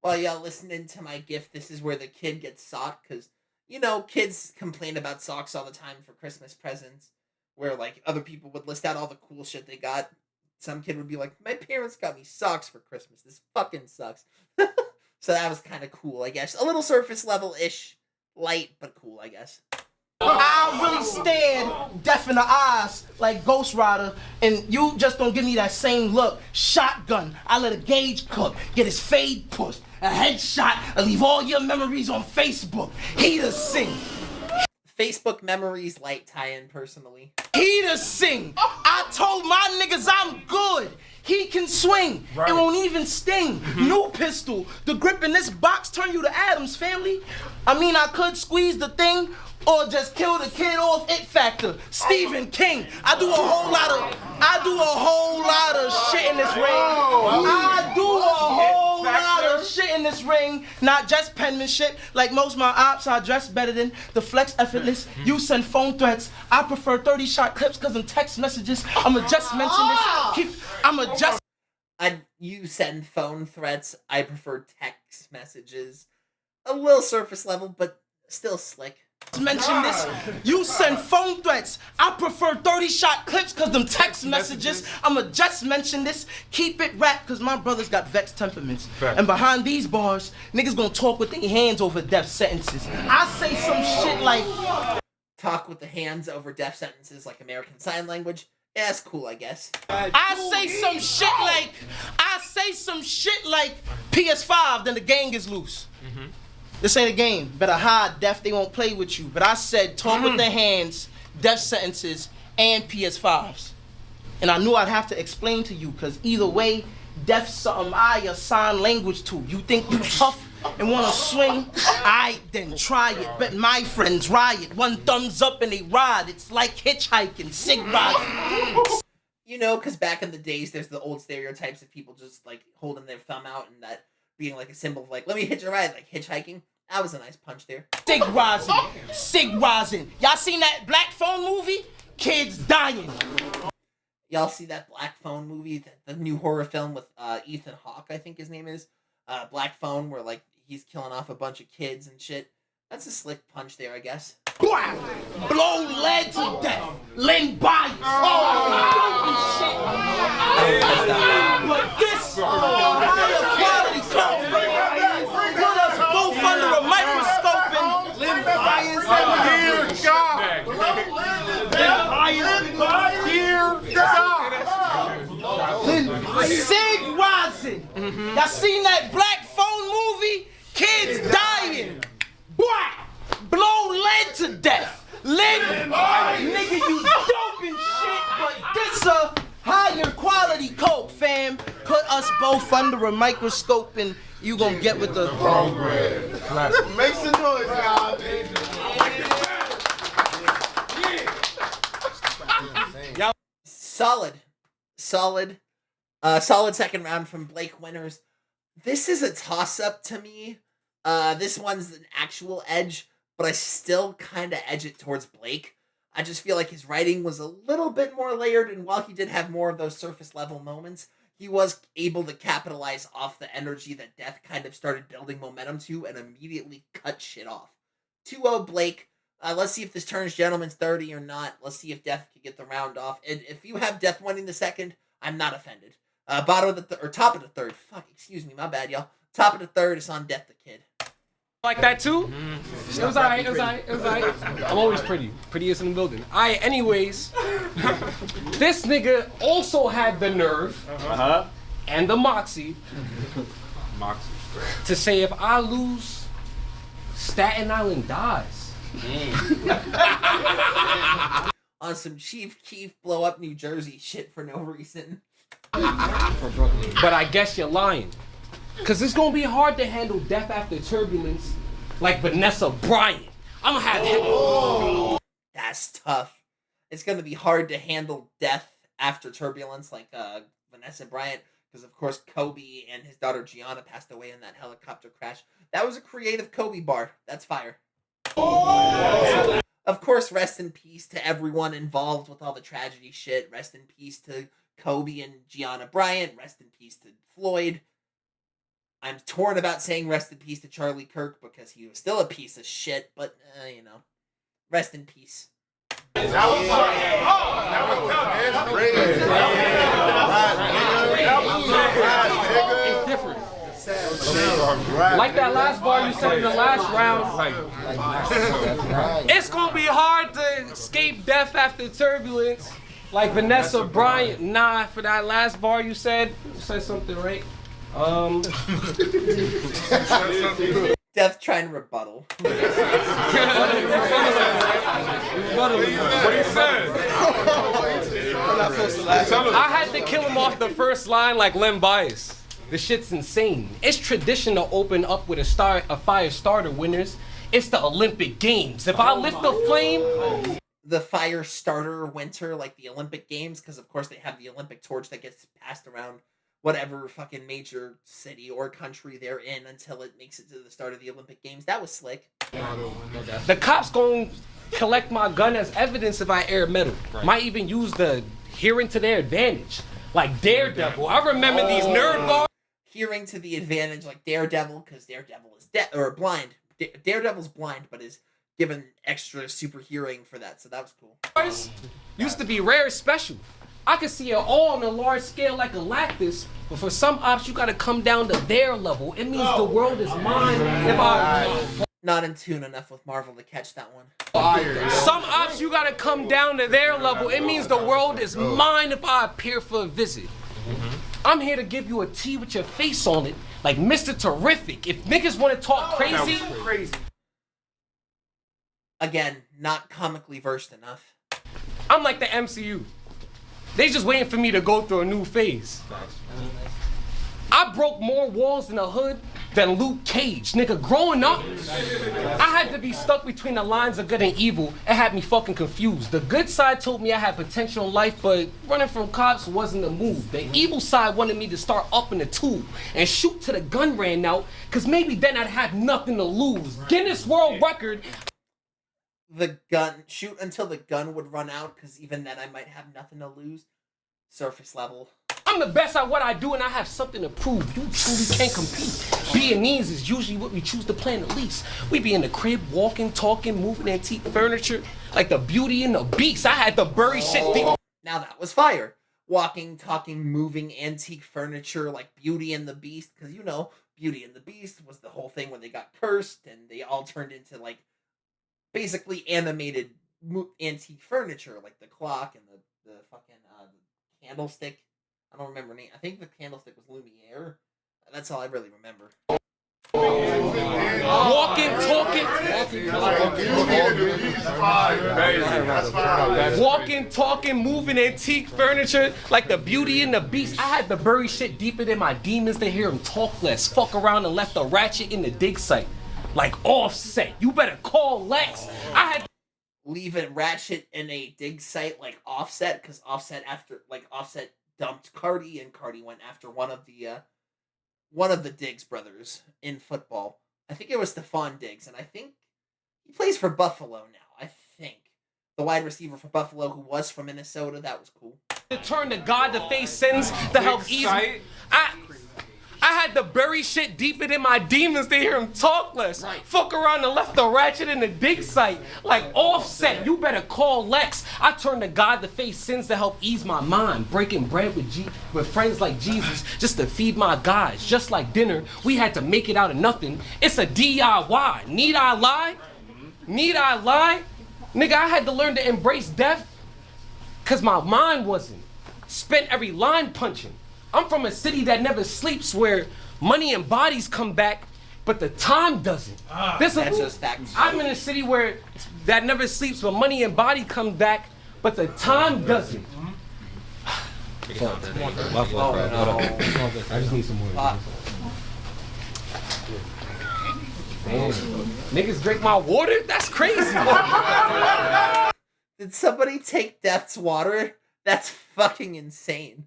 While y'all listening to my gift, this is where the kid gets socked. Because, you know, kids complain about socks all the time for Christmas presents. Where, like, other people would list out all the cool shit they got. Some kid would be like, my parents got me socks for Christmas. This fucking sucks. So that was kind of cool, I guess. A little surface level-ish. Light, but cool, I guess. I really stared Deth in the eyes like Ghost Rider, and you just don't give me that same look. Shotgun, I let a gauge cook, get his fade pushed. A headshot, I leave all your memories on Facebook. He to sing. Facebook memories light tie-in, personally. He to sing. I told my niggas I'm good. He can swing. Right. It won't even sting. New pistol. The grip in this box turn you to Adams, family. I mean, I could squeeze the thing or just kill the kid off It Factor. Stephen King. I do a whole lot of shit in this ring. I do a whole lot of shit in this ring. Not just penmanship. Like most of my ops, I dress better than the flex effortless. You send phone threats. I prefer 30-shot clips because in text messages. I'ma just mention this. You send phone threats. I prefer text messages. A little surface level, but still slick. Mention this. You send phone threats. I prefer 30-shot clips because them text messages. I'ma just mention this. Keep it rap because my brothers got vexed temperaments. Fact. And behind these bars, niggas gonna talk with their hands over death sentences. I say some shit like... Talk with the hands over death sentences like American Sign Language. Yeah, that's cool, I guess. I say some shit like PS5, then the gang is loose. This ain't a game. Better hide, Deth, they won't play with you. But I said talk with their hands, death sentences, and PS5s. And I knew I'd have to explain to you, because either way, Death's something I assign language to. You think you tough and wanna swing? Aight, then try it. Bet my friends riot. One thumbs up and they ride. It's like hitchhiking, sig riding. You know, because back in the days, there's the old stereotypes of people just, like, holding their thumb out and that being, like, a symbol of, like, let me hitch a ride, like hitchhiking. That was a nice punch there. Sig rising. Y'all seen that Black Phone movie? Kids dying. Y'all see that Black Phone movie, the new horror film with Ethan Hawke, I think his name is? Black Phone, where, like, he's killing off a bunch of kids and shit. That's a slick punch there, I guess. Blow lead to death. Lynn bias. Shit. But this higher quality put us both under a microscope and Lynn bias. Sig rising. Y'all seen that Black Phone movie? Kids dying. Blow lead to death. Lead, nigga, you dope and shit, but this a higher quality coke, fam. Put us both under a microscope and you gonna get with the program. Make some noise, y'all. Solid second round from Blake Winners. This is a toss-up to me. This one's an actual edge, but I still kind of edge it towards Blake. I just feel like his writing was a little bit more layered, and while he did have more of those surface-level moments, he was able to capitalize off the energy that Deth kind of started building momentum to and immediately cut shit off. 2-0 Blake. Let's see if this turns gentleman's 30 or not. Let's see if Deth can get the round off. And if you have Deth winning the second, I'm not offended. Bottom of the top of the third. Fuck, excuse me, my bad, y'all. Top of the third is on Deth the Kid. Like that too? It was alright. I'm always pretty. Prettiest in the building. Alright, anyways. This nigga also had the nerve and the moxie to say if I lose, Staten Island dies. On some Chief Keef blow up New Jersey shit for no reason. But I guess you're lying. Cause it's gonna be hard to handle death after turbulence like Vanessa Bryant. I'm gonna have That's tough. It's gonna be hard to handle death after turbulence like Vanessa Bryant, because of course Kobe and his daughter Gianna passed away in that helicopter crash. That was a creative Kobe bar. That's fire. Of course, rest in peace to everyone involved with all the tragedy shit. Rest in peace to Kobe and Gianna Bryant. Rest in peace to Floyd. I'm torn about saying rest in peace to Charlie Kirk because he was still a piece of shit, but, you know, rest in peace. That was it's different. Like that last bar you said in the last round, it's gonna be hard to escape death after turbulence. Like Vanessa Bryant, nah, for that last bar you said something right. Deth trying to rebuttal. What he said. I had to kill him off the first line like Len Bias. The shit's insane. It's tradition to open up with a fire starter, winners. It's the Olympic Games. If I lift the flame... The fire starter winter, like the Olympic Games, because of course they have the Olympic torch that gets passed around whatever fucking major city or country they're in until it makes it to the start of the Olympic Games. That was slick. The cops gonna collect my gun as evidence if I air metal. Right. Might even use the hearing to their advantage. Like Daredevil. I remember these nerd bars. hearing to the advantage like Daredevil, because Daredevil is blind. Daredevil's blind, but is given extra super hearing for that, so that was cool. Used to be rare and special. I could see it all on a large scale like Galactus, but for some ops, you gotta come down to their level. It means the world is mine if I... Not in tune enough with Marvel to catch that one. Some ops, you gotta come down to their level. It means the world is mine if I appear for a visit. I'm here to give you a tea with your face on it, like Mr. Terrific. If niggas wanna talk crazy... Again, not comically versed enough. I'm like the MCU. They just waiting for me to go through a new phase. I broke more walls in the hood than Luke Cage. Nigga, growing up, I had to be stuck between the lines of good and evil. It had me fucking confused. The good side told me I had potential in life, but running from cops wasn't the move. The evil side wanted me to start up in the tube and shoot till the gun ran out, cause maybe then I'd have nothing to lose. Guinness World Record. The gun, shoot until the gun would run out, because even then I might have nothing to lose. Surface level. I'm the best at what I do and I have something to prove. You truly can't compete. Being these is usually what we choose to plan the least. We be in the crib, walking, talking, moving antique furniture, like the Beauty and the Beast. I had to bury shit deep. Now that was fire. Walking, talking, moving antique furniture like Beauty and the Beast, because you know, Beauty and the Beast was the whole thing when they got cursed and they all turned into like basically animated antique furniture, like the clock and the fucking candlestick. I don't remember name. I think the candlestick was Lumiere. That's all I really remember. Walking, talking, moving antique furniture like the Beauty and the Beast. I had to bury shit deeper than my demons to hear them talk less. Fuck around and left a ratchet in the dig site. Like Offset. You better call Lex. I had leave a ratchet in a dig site like Offset, because Offset dumped Cardi, and Cardi went after one of the Diggs brothers in football. I think it was Stephon Diggs, and I think he plays for Buffalo now. I think the wide receiver for Buffalo, who was from Minnesota, that was cool. to turn to God to face sins to help ease me. I had to bury shit deeper than my demons to hear him talk less. Right. Fuck around and left the ratchet in the dig site. Like Offset, you better call Lex. I turned to God to face sins to help ease my mind. Breaking bread with friends like Jesus just to feed my guys. Just like dinner, we had to make it out of nothing. It's a DIY. Need I lie? Need I lie? Nigga, I had to learn to embrace death because my mind wasn't. Spent every line punching. I'm from a city that never sleeps, where money and bodies come back, but the time doesn't. That's just facts. I'm in a city where that never sleeps, but money and body come back, but the time doesn't. My fault, bro. I just need some more. Damn. Niggas drink my water? That's crazy. Did somebody take Deth's water? That's fucking insane.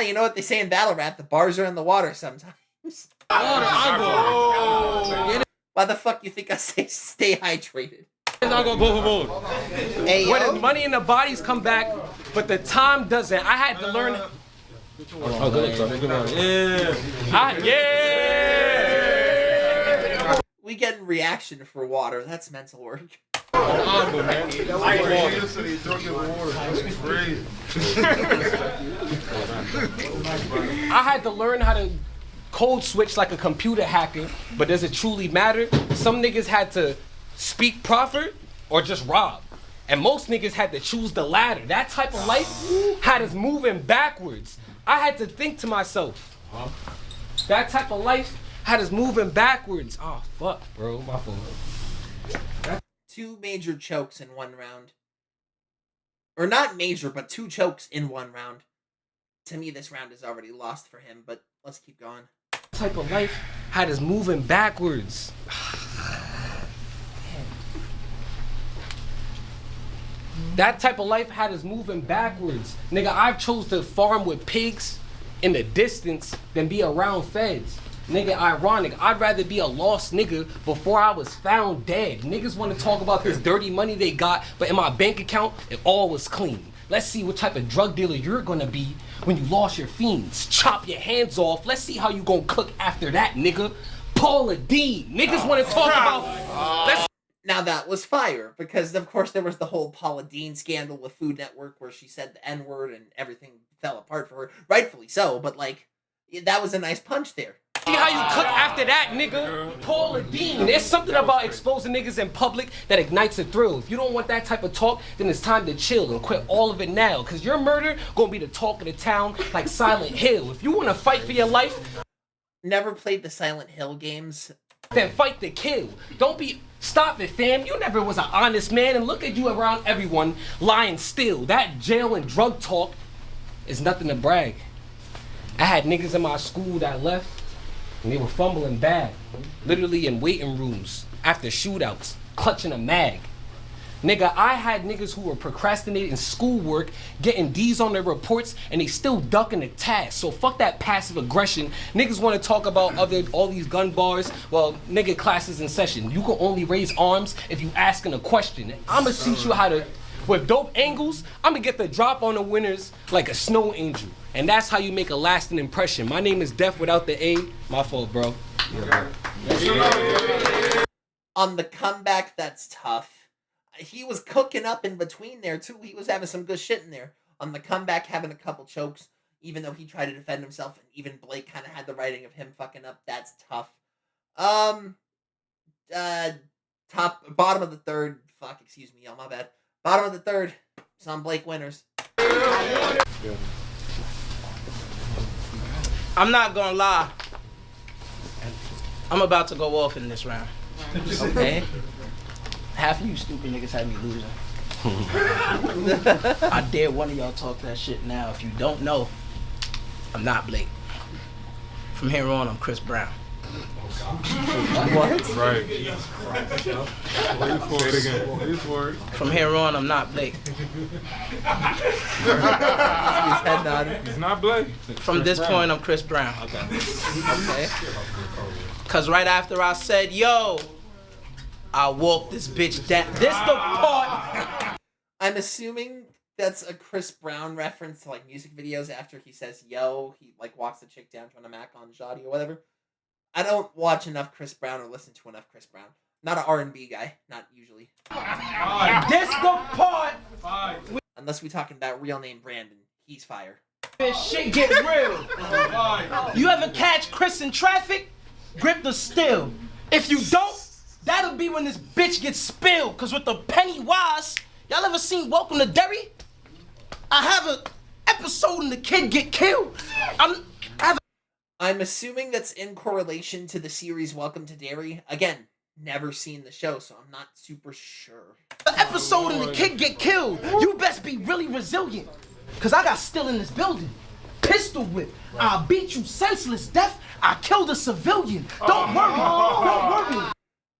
You know what they say in battle rap? The bars are in the water sometimes. Why the fuck you think I say stay hydrated? Hey, when money and the bodies come back, but the time doesn't. I had to learn. Oh, good. Yeah. We getting reaction for water. That's mental work. I had to learn how to code switch like a computer hacker, but does it truly matter? Some niggas had to speak profit or just rob. And most niggas had to choose the latter. That type of life had us moving backwards. I had to think to myself, that type of life had us moving backwards. Oh, fuck, bro, my fault. 2 major chokes in 1 round. Or not major, but 2 chokes in 1 round. To me, this round is already lost for him, but let's keep going. That type of life had us moving backwards. That type of life had us moving backwards. Nigga, I've chose to farm with pigs in the distance than be around feds. Nigga, ironic. I'd rather be a lost nigga before I was found dead. Niggas want to talk about this dirty money they got, but in my bank account, it all was clean. Let's see what type of drug dealer you're gonna be when you lost your fiends. Chop your hands off. Let's see how you gonna cook after that, nigga. Paula Dean. Niggas wanna talk about... Let's... Now that was fire, because of course there was the whole Paula Dean scandal with Food Network where she said the N-word and everything fell apart for her. Rightfully so, but like, that was a nice punch there. See how you cook after that, nigga. Paula Dean. There's something about exposing niggas in public that ignites a thrill. If you don't want that type of talk, then it's time to chill and quit all of it now. Cause your murder gonna be the talk of the town like Silent Hill. If you wanna fight for your life... Never played the Silent Hill games. Then fight to kill. Don't be... Stop it, fam. You never was an honest man, and look at you around everyone lying still. That jail and drug talk is nothing to brag. I had niggas in my school that left, and they were fumbling bad. Literally in waiting rooms, after shootouts, clutching a mag. Nigga, I had niggas who were procrastinating schoolwork, getting D's on their reports, and they still ducking the task. So fuck that passive aggression. Niggas want to talk about all these gun bars. Well, nigga, class is in session. You can only raise arms if you asking a question. I'ma teach you how to, with dope angles, I'ma get the drop on the winners like a snow angel. And that's how you make a lasting impression. My name is Deth without the A. My fault, bro. On the comeback, that's tough. He was cooking up in between there, too. He was having some good shit in there. On the comeback, having a couple chokes, even though he tried to defend himself, and even Blake kind of had the writing of him fucking up. That's tough. Bottom of the third. Fuck, excuse me, y'all, my bad. Bottom of the third. Some Blake winners. I'm not gonna lie. I'm about to go off in this round. Okay. Half of you stupid niggas had me losing. I dare one of y'all talk that shit now. If you don't know, I'm not Blake. From here on, I'm Chris Brown. What? Right. Wait for it again. Wait for it. From here on, I'm not Blake. His head nodded. He's not Blake. From this point, I'm Chris Brown. Okay. Cause right after I said, yo, I walked this bitch down. This the part. I'm assuming that's a Chris Brown reference to like music videos after he says yo, he like walks the chick down trying to mac on Shoddy or whatever. I don't watch enough Chris Brown or listen to enough Chris Brown. Not an R&B guy, not usually. This the part. Unless we talking about real name Brandon. He's fire. This shit get real. You ever catch Chris in traffic? Grip the still. If you don't, that'll be when this bitch gets spilled. Cause with the Pennywise, y'all ever seen Welcome to Derry? I have an episode and the kid get killed. I'm assuming that's in correlation to the series Welcome to Derry. Again, never seen the show, so I'm not super sure. The episode and the kid get killed. You best be really resilient. Cause I got still in this building. Pistol whip. I'll beat you senseless, Deth. I killed a civilian. Don't worry. Don't worry.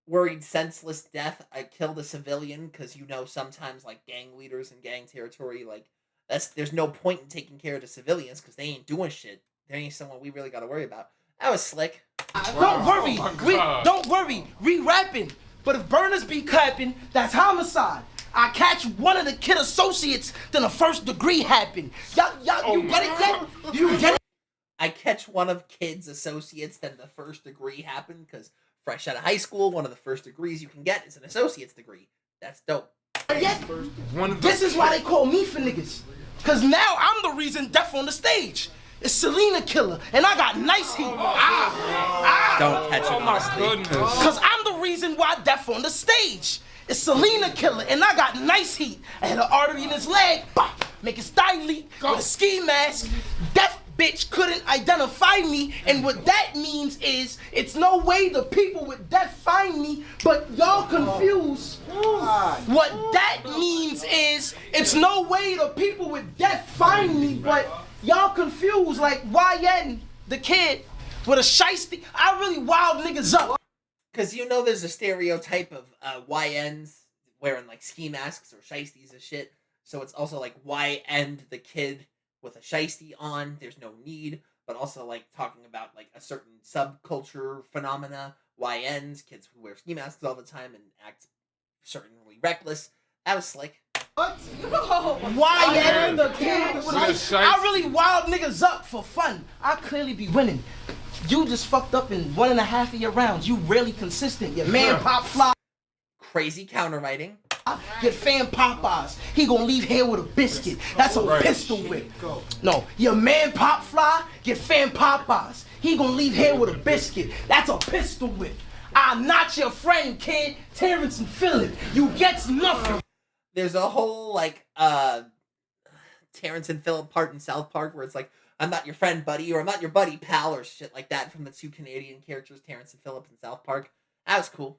Worried senseless death. I killed a civilian because you know sometimes like gang leaders and gang territory like there's no point in taking care of the civilians because they ain't doing shit. There ain't someone we really got to worry about. That was slick. Don't worry. Don't worry. We rapping. But if burners be clapping, that's homicide. I catch one of the kid associates, then a first degree happen. Y'all, you get it yet? You get it? I catch one of kids associates, then the first degree happen because fresh out of high school, one of the first degrees you can get is an associate's degree. That's dope. This is why they call me for niggas. Cause now I'm the reason Deth on the stage. It's Selena Killer, and I got nice heat. Don't catch it, honestly. Cause I'm the reason why Deth on the stage. It's Selena Killer, and I got nice heat. I had an artery in his leg, bah, make his thigh leak with a ski mask. Deth bitch couldn't identify me, and what that means is it's no way the people with Deth find me, but y'all confused. What that means is it's no way the people with Deth find me, but y'all confused like YN, the kid with a shiesty. I really wild niggas up. Because you know there's a stereotype of YNs wearing like ski masks or shiesties and shit. So it's also like YN the kid with a shiesty on. There's no need. But also like talking about like a certain subculture phenomena. YNs, kids who wear ski masks all the time and act certainly reckless. That was slick. Why am the kid? I really wild niggas up for fun. I clearly be winning. You just fucked up in 1.5 of your rounds. You really consistent. Your man pop fly. Crazy counterwriting. Your fan Popeyes. He gonna leave here with a biscuit. That's a pistol whip. No, your man pop fly. Get fan Popeyes. He gonna leave here with a biscuit. That's a pistol whip. I'm not your friend, kid. Terrence and Phillip. You gets nothing. There's a whole like Terrence and Phillip part in South Park where it's like, I'm not your friend, buddy, or I'm not your buddy, pal, or shit like that from the two Canadian characters, Terrence and Phillip in South Park. That was cool.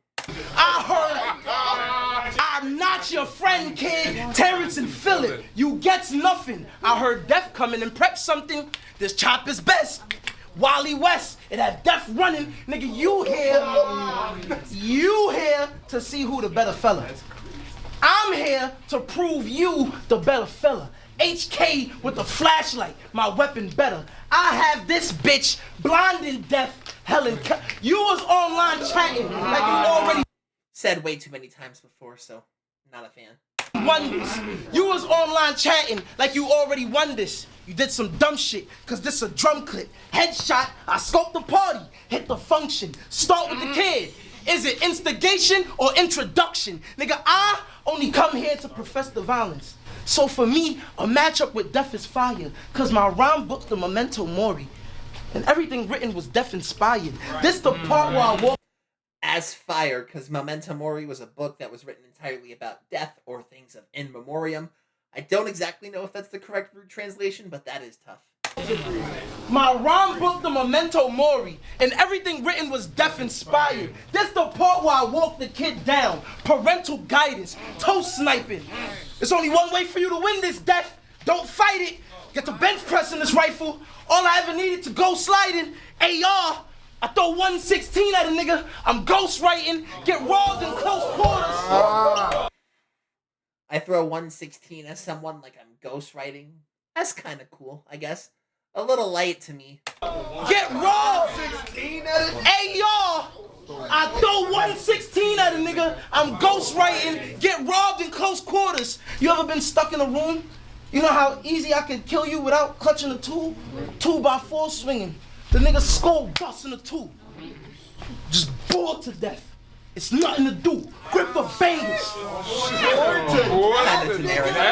I heard I'm not your friend, kid. Terrence and Phillip. You gets nothing. I heard Deth coming and prep something. This chop is best. Wally West, it had Deth running. Nigga, you here to see who the better fella. I'm here to prove you the better fella. HK with the flashlight, my weapon better. I have this bitch blind and deaf, Helen. You was online chatting like you already said way too many times before, so not a fan. Won this. You was online chatting like you already won this. You did some dumb shit, cause this a drum clip. Headshot, I scoped the party, hit the function. Start with the kid. Is it instigation or introduction? Nigga, I only come here to profess the violence. So for me, a matchup with Deth is fire, cause my rhyme book, the Memento Mori, and everything written was Deth inspired. This the part where I walk as fire, cause Memento Mori was a book that was written entirely about death or things of in memoriam. I don't exactly know if that's the correct root translation, but that is tough. My rhyme book, the Memento Mori, and everything written was Deth inspired. This the part where I walk the kid down. Parental guidance, toe sniping. There's only one way for you to win this, Deth. Don't fight it. Get the bench press in this rifle. All I ever needed to go sliding. AR. I throw 116 at a nigga. I'm ghostwriting. Get robbed in close quarters. I throw 116 at someone like I'm ghostwriting. That's kind of cool, I guess. A little light to me. Get robbed! 16 at it? Hey, y'all! I throw 116 at a nigga. I'm ghostwriting. Get robbed in close quarters. You ever been stuck in a room? You know how easy I could kill you without clutching a tool? 2x4 swinging. The nigga's skull busting a tool. Just bored to death. It's nothing to do. Grip the bangers.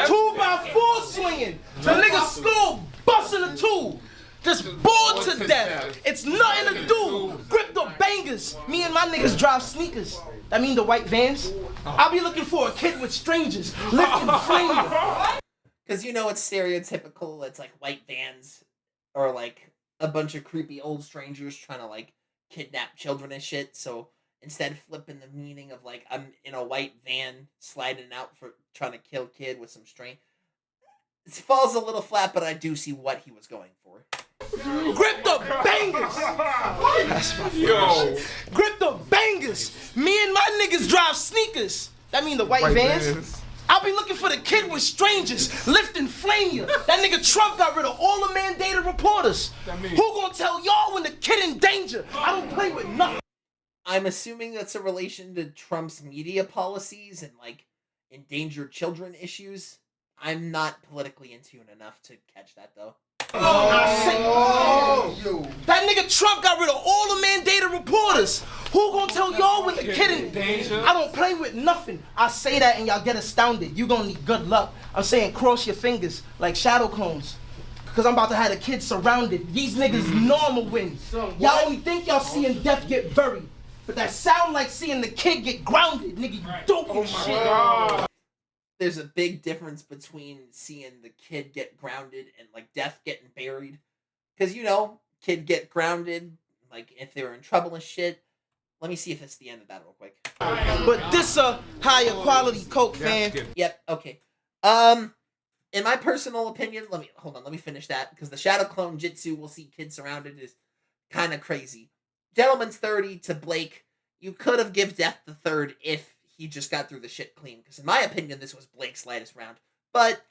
2x4 swinging. The nigga's skull busting a tool. Just bored to death. It's nothing to do. Grip the bangers. Me and my niggas drive sneakers. That mean the white vans. I'll be looking for a kid with strangers. Lifting flames. Because you know it's stereotypical. It's like white vans or like a bunch of creepy old strangers trying to like kidnap children and shit. So instead flipping the meaning of like I'm in a white van sliding out for trying to kill kid with some string. It falls a little flat, but I do see what he was going for. Grip the bangers! That's my yo. Grip the bangers! Me and my niggas drive sneakers. That mean the white vans? I'll be looking for the kid with strangers, lifting flame you. That nigga Trump got rid of all the mandated reporters. Who gonna tell y'all when the kid in danger? I don't play with nothing. I'm assuming that's a relation to Trump's media policies and like endangered children issues. I'm not politically in tune enough to catch that though. That nigga Trump got rid of all the mandated reporters. Who gonna tell y'all when the kid in danger? I don't play with nothing. I say that and y'all get astounded. You gonna need good luck. I'm saying cross your fingers like shadow clones. Cause I'm about to have the kids surrounded. These niggas normal win. Y'all only think y'all seeing death get buried. But that sound like seeing the kid get grounded. Nigga, you dope as shit. God. There's a big difference between seeing the kid get grounded and like death getting buried. Cause you know, kid get grounded, like if they were in trouble and shit. Let me see if it's the end of that real quick. But this a higher quality Coke, fan. Yep, okay. In my personal opinion, let me finish that, because the Shadow Clone Jitsu will see kids surrounded is kind of crazy. Gentleman's 30 to Blake, you could have give Deth the third if he just got through the shit clean, because in my opinion, this was Blake's lightest round. But,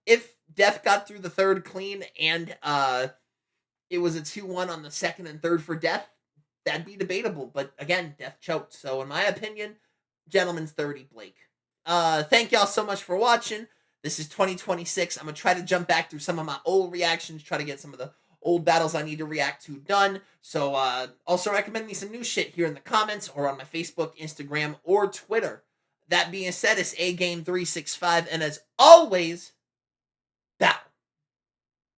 if Deth got through the third clean and, it was a 2-1 on the second and third for Deth, that'd be debatable. But again, Deth choked. So in my opinion, Gentleman's 30, Blake. Thank y'all so much for watching. This is 2026. I'm gonna try to jump back through some of my old reactions, try to get some of the old battles I need to react to done. So also recommend me some new shit here in the comments or on my Facebook, Instagram, or Twitter. That being said, it's Agame365, and as always,